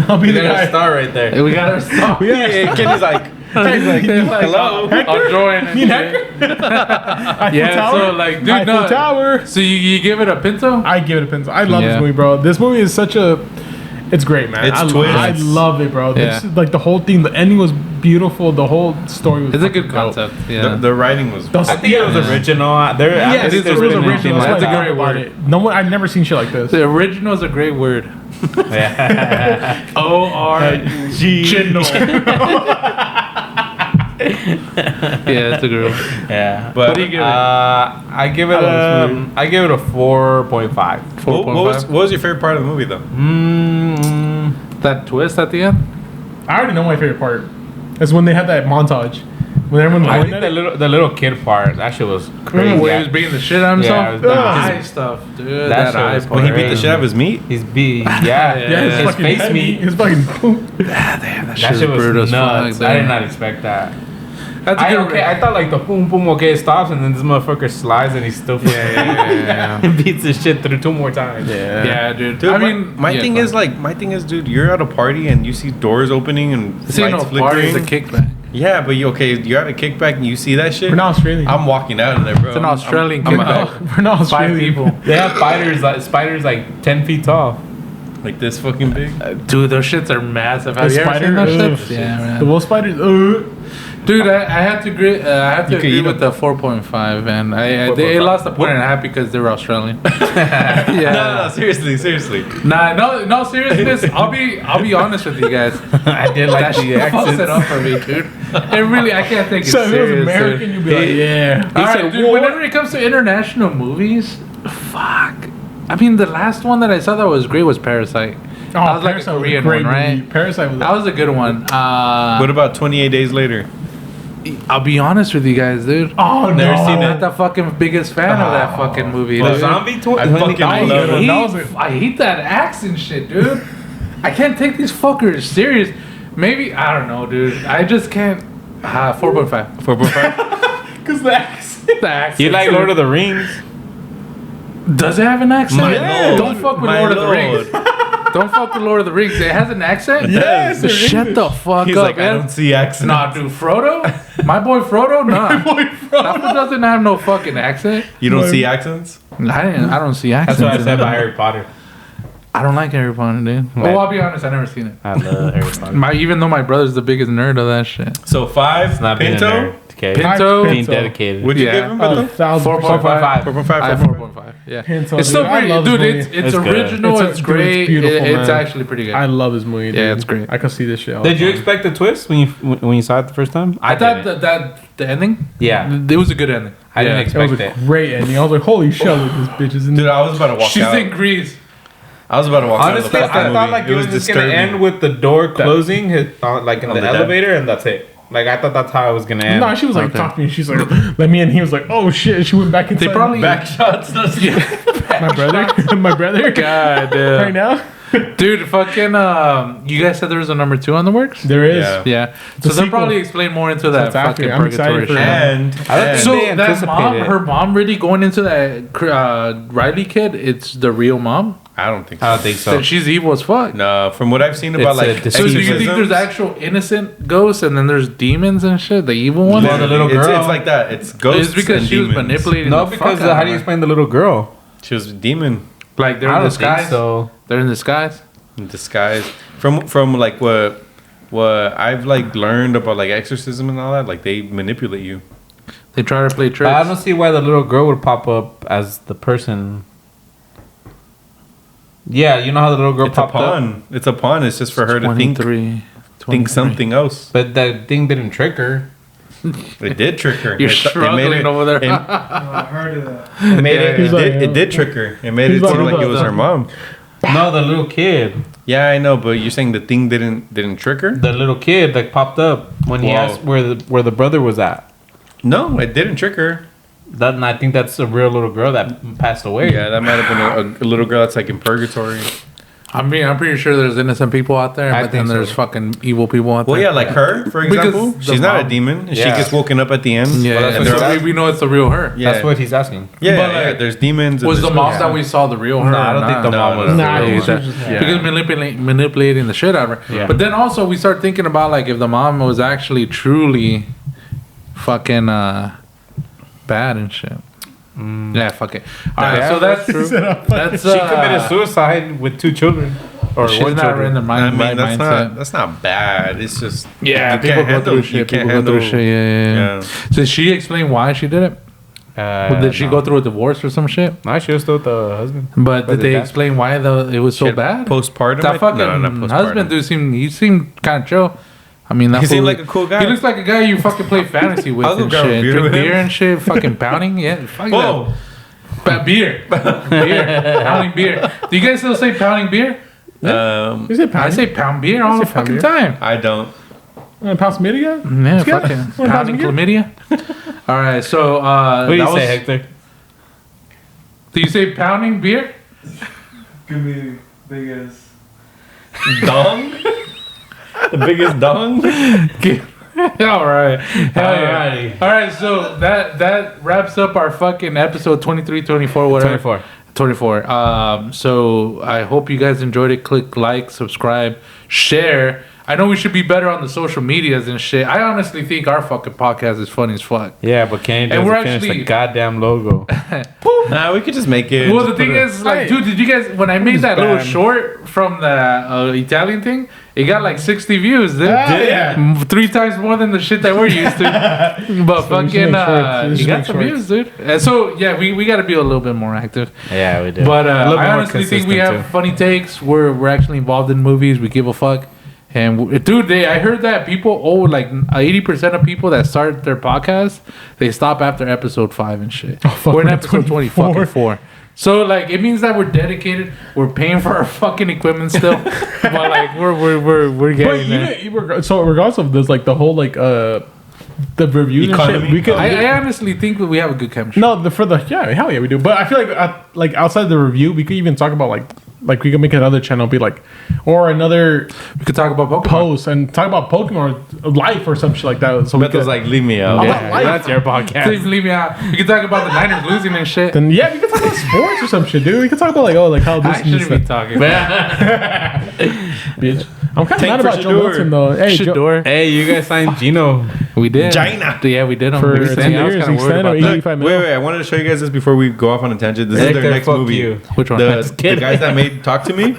I'll be You the got a guy. star right there. We got our stuff. Yeah, Kenny's like, hello. I'll join. Me and Hector? Eiffel Yeah, Tower? so like, dude, Eiffel no. Tower. So you give it a Pinto? I give it a pencil. I love Yeah. this movie, bro. This movie is such a. It's great, man. It's I, twists. I love it, bro. Yeah. This is, like the whole thing. The ending was beautiful. The whole story was. It's a good fucking dope. concept. Yeah. The writing was. The- I think it was Yeah. original. There, I Yes, don't think it was there's been original. anything That's like what That's a I that. great love about word. it. No one. I've never seen shit like this. The original is a great word. Yeah. O-R-G. Yeah, that's a good one. Yeah. But What do you give it? I give it love this movie. I give it a 4.5. what was your favorite part of the movie though? That twist at the end? I already know my favorite part. Is when they had that montage. When everyone's I going think at it. the little kid part, that shit was crazy. Where he was beating the shit out of himself? Yeah, it was the dumb. eye stuff, dude. That shit eye was part. When he beat the shit out of his meat? He's beat. Yeah, Yeah, his, his fucking face head meat. His fucking. Damn, That shit was brutal as nuts. fuck, I did dude. not expect that. That's a good I thought like the boom boom okay it stops and then this motherfucker slides and he's still yeah. beats his shit through 2 more times. Yeah, dude. Dude, I mean, my thing is, dude, you're at a party and you see doors opening and this ain't no lights party, flickering. it's a kickback. Yeah, but you're at a kickback and you see that shit. We're not Australian. I'm walking out of there, bro. It's an Australian I'm kickback. out. We're not Five Australian. people. They have spiders like 10 feet tall. Like this fucking big. Dude, those shits are massive. The Have you ever spider. seen those ugh. shits? Yeah, man. The wolf spiders. Dude, I have to agree. I have to You could agree eat with the 4.5, and they lost a point and a half because they were Australian. Yeah. No, seriously. No seriousness. I'll be honest with you guys. I did like That the shit fucks it accents. up for me, dude. It really, I can't take it So if it was serious. American, you'd be like, yeah. All right, said, dude. "What?" Whenever it comes to international movies, fuck. I mean, the last one that I saw that was great was Parasite. Oh, that was like a Parasite was Korean great one, right? movie. Parasite was. That was a good one. What about 28 Days Later? I'll be honest with you guys, dude. Oh no! Never seen I'm it. not the fucking biggest fan of that fucking movie. The dude. zombie I fucking love it. I hate that accent shit, dude. I can't take these fuckers serious. Maybe I don't know, dude. I just can't. 4.5. 4.5. Because the accent. The accent. You like Lord of the Rings? Does it have an accent? My lord. Don't fuck with My Lord of the lord. Rings. Don't fuck with Lord of the Rings. It has an accent. Yes, they're Shut English. the fuck He's up, like, I man. don't see accents. Nah, dude, Frodo? My boy Frodo? Nah. That one doesn't have no fucking accent. You don't see accents? I don't see accents. That's what I in said it. about Harry Potter. I don't like Harry Potter, dude. Well, I'll be honest, I've never seen it. I love Harry Potter. Even though my brother's the biggest nerd of that shit. So 5. Not being a Pinto? nerd. Okay. Pinto? Being dedicated. Would you Yeah. give him Pinto? 1,000%. 4.5. I 4.5. Yeah. Pinto, It's dude. still I pretty, love dude. this It's movie. It's good. original. It's Dude, great. it's beautiful, It's man. actually pretty good. I love this movie. Dude. Yeah, it's great. I could see this shit. All Did the you time. expect the twist when you saw it the first time? I thought didn't. that the ending. Yeah. It was a good ending. I didn't Yeah. It expect was a it. great ending. I was like, holy shit, look, this bitch is in Dude, I was about to walk She's out. in Greece. I was about to walk out of Honestly, the I fucking thought movie. like it was just gonna disturbing. end with the door closing, like in On the the deck? elevator, and that's it. Like I thought that's how it was gonna end. No, she was like Okay. talking. She's like, let me in. He was like, oh shit. She went back inside. They probably Back shots. my brother. My brother. God damn. Right now, Dude, fucking. You guys said there was a number 2 on the works. there is. Yeah. Yeah. a So they'll sequel. probably explain more into that That's after. fucking I'm excited purgatory for shit. that. And, I don't think So they that mom, anticipated. her mom, really going into that Riley kid? It's the real mom. I don't think so. I don't think so. So she's evil as fuck. No, from what I've seen about It's a like deceit. So do you think exorcisms, there's actual innocent ghosts and then there's demons and shit? The evil ones? Well, the little it's, girl. It's like that. It's ghosts. It's because and she was demons. manipulating. No, the because fuck out how of do you her. explain the little girl? She was a demon Like they're I in don't disguise. think so. They're in disguise. in disguise. From like what I've like learned about like exorcism and all that. Like they manipulate you. They try to play But I tricks. don't see why the little girl would pop up as the person. Yeah, you know how the little girl It's a popped up, pawn. It's a pawn. It's just for her to think 23. something else. but that thing didn't trick her. It did trick her. You're It struggling it, over there. I heard of that. It made it. He's like, It did trick her. It made He's it seem like, like it was her mom. No, the little kid. Yeah, I know, but you're saying the thing didn't trick her? The little kid that popped up when he Whoa. asked where the brother was at. No, it didn't trick her. That and I think that's a real little girl that passed away. Yeah, that might have been a little girl that's like in purgatory. I'm pretty sure there's innocent people out there, I but then think so. there's fucking evil people out Well, there. yeah, like her, for Because example. the She's not a mom- demon. She Yeah. gets woken up at the end. Yeah, Well, that's and what so she's we know it's the real her. Yeah. That's what he's asking. Yeah, But, yeah, like, there's demons. and Was the there's- mom yeah. that we saw the real her? No, I or don't think the not? mom was. Nah, the it real was one. just- Yeah. Because manipulating the shit out of her. Yeah. But then also we start thinking about like if the mom was actually truly fucking bad and shit. Yeah, fuck it. All right, Yeah, so that's that's true. that's She committed suicide with 2 children. Or She's one not children. in the I mind, mean, right that's mindset. not bad. It's just Yeah, you people can't go handle- through you shit. can't People go through handle- shit. Yeah. Yeah. So did she explain why she did it? Did she no. go through a divorce or some shit? No, she was still with the husband. But But did they did that- explain why it was so Shit, bad? Postpartum. That fucking No, not postpartum. husband dude seemed kind of chill. I mean, that He seemed fool- like a cool guy. He looks like a guy you fucking play fantasy with I'll go and grab a shit. beer Drink with him. beer and shit. Fucking pounding. Yeah, fuck Whoa. that. Beer. Pounding beer. Do you guys still say pounding beer? Is it I pound? say pound beer all the pound fucking beer. time. I don't. Pound some again? Yeah, Let's get it. fucking Wanna pound pounding some chlamydia. All right, so What do you that say, was- Hector? Do you say pounding beer? Give me biggest. Dong? The biggest dong? All right. Hell yeah. Alrighty. All right, so that wraps up our fucking episode 23, 24, whatever. 24. So I hope you guys enjoyed it. Click like, subscribe, share. I know we should be better on the social medias and shit. I honestly think our fucking podcast is funny as fuck. Yeah, but Kenny And doesn't we're finish actually- the goddamn logo. Nah, we could just make it. Well, just the put thing it- is, like, Hey. dude, did you guys, when I made that little bad. short from the Italian thing, it got like 60 views, dude. Yeah. 3 times more than the shit that we're used to. But So we fucking, should make shorts. We you should got make some shorts. views, dude. And so, yeah, we got to be a little bit more active. Yeah, we do. But A little I bit more honestly think we consistent, have funny takes. We're actually involved in movies. We give a fuck. And dude, I heard that people like 80% of people that start their podcast, they stop after episode 5 and shit. fuck, We're in we're at episode 24. 24. So like it means that we're dedicated. We're paying for our fucking equipment still, but like we're But getting there. so regardless of this, like the whole like the reviews and Economy. shit, we could. I honestly think that we have a good chemistry. no, hell yeah, we do. But I feel like outside the review, we could even talk about like we could make another channel be like, or another We could talk about Pokemon. post and talk about Pokemon or life or some shit like that. So we Beto's could, like, leave me out. Yeah. Life. That's your podcast. Please leave me out. We could talk about the Niners losing and shit. then yeah, we could talk about sports or some shit, dude. We could talk about like how this I and this shouldn't be stuff. talking. Bitch. I'm kind of Tank mad for about Joe Shador. Wilson though. Hey, Joe, Shador. Hey, you guys signed Gino. We did. China. Yeah, we did. for I was 10 kinda years, worried extend about or that. 85 Wait, minutes. I wanted to show you guys this before we go off on a tangent. This is Hector, their next fuck movie. you. Which one? The guys that made Talk to Me,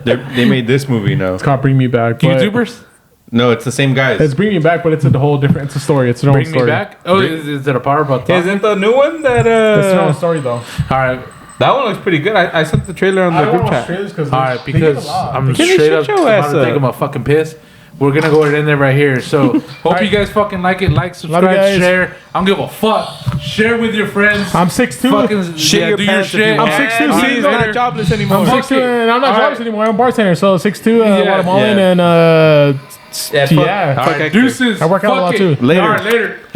they made this movie now. It's called Bring Me Back. but- YouTubers? No, it's the same guys. It's Bring Me Back, but it's a whole different. It's a story. It's their own Bring story. me back? Oh, is it a power about talking? Isn't the new one that It's their own story though. All right. that one looks pretty good? I sent the trailer on the group chat. Because All right, because I'm Can you straight shut up your about ass to up? take him a fucking piss. We're gonna go ahead in there right here. So hope you guys fucking like it. Like, subscribe, guys. share. I don't give a fuck. Share with your friends. I'm 6'2". Fucking Shit yeah, your do your pants if shit. you want. I'm 6'2". And He's he's not not jobless anymore. I'm 6'2", and I'm not All jobless right. anymore. I'm a bartender, so 6'2", Yeah, Guatemalan, yeah. and Yeah, fuck- yeah. All right, deuces. I work out a lot Fuck it. too. Later. All right, later.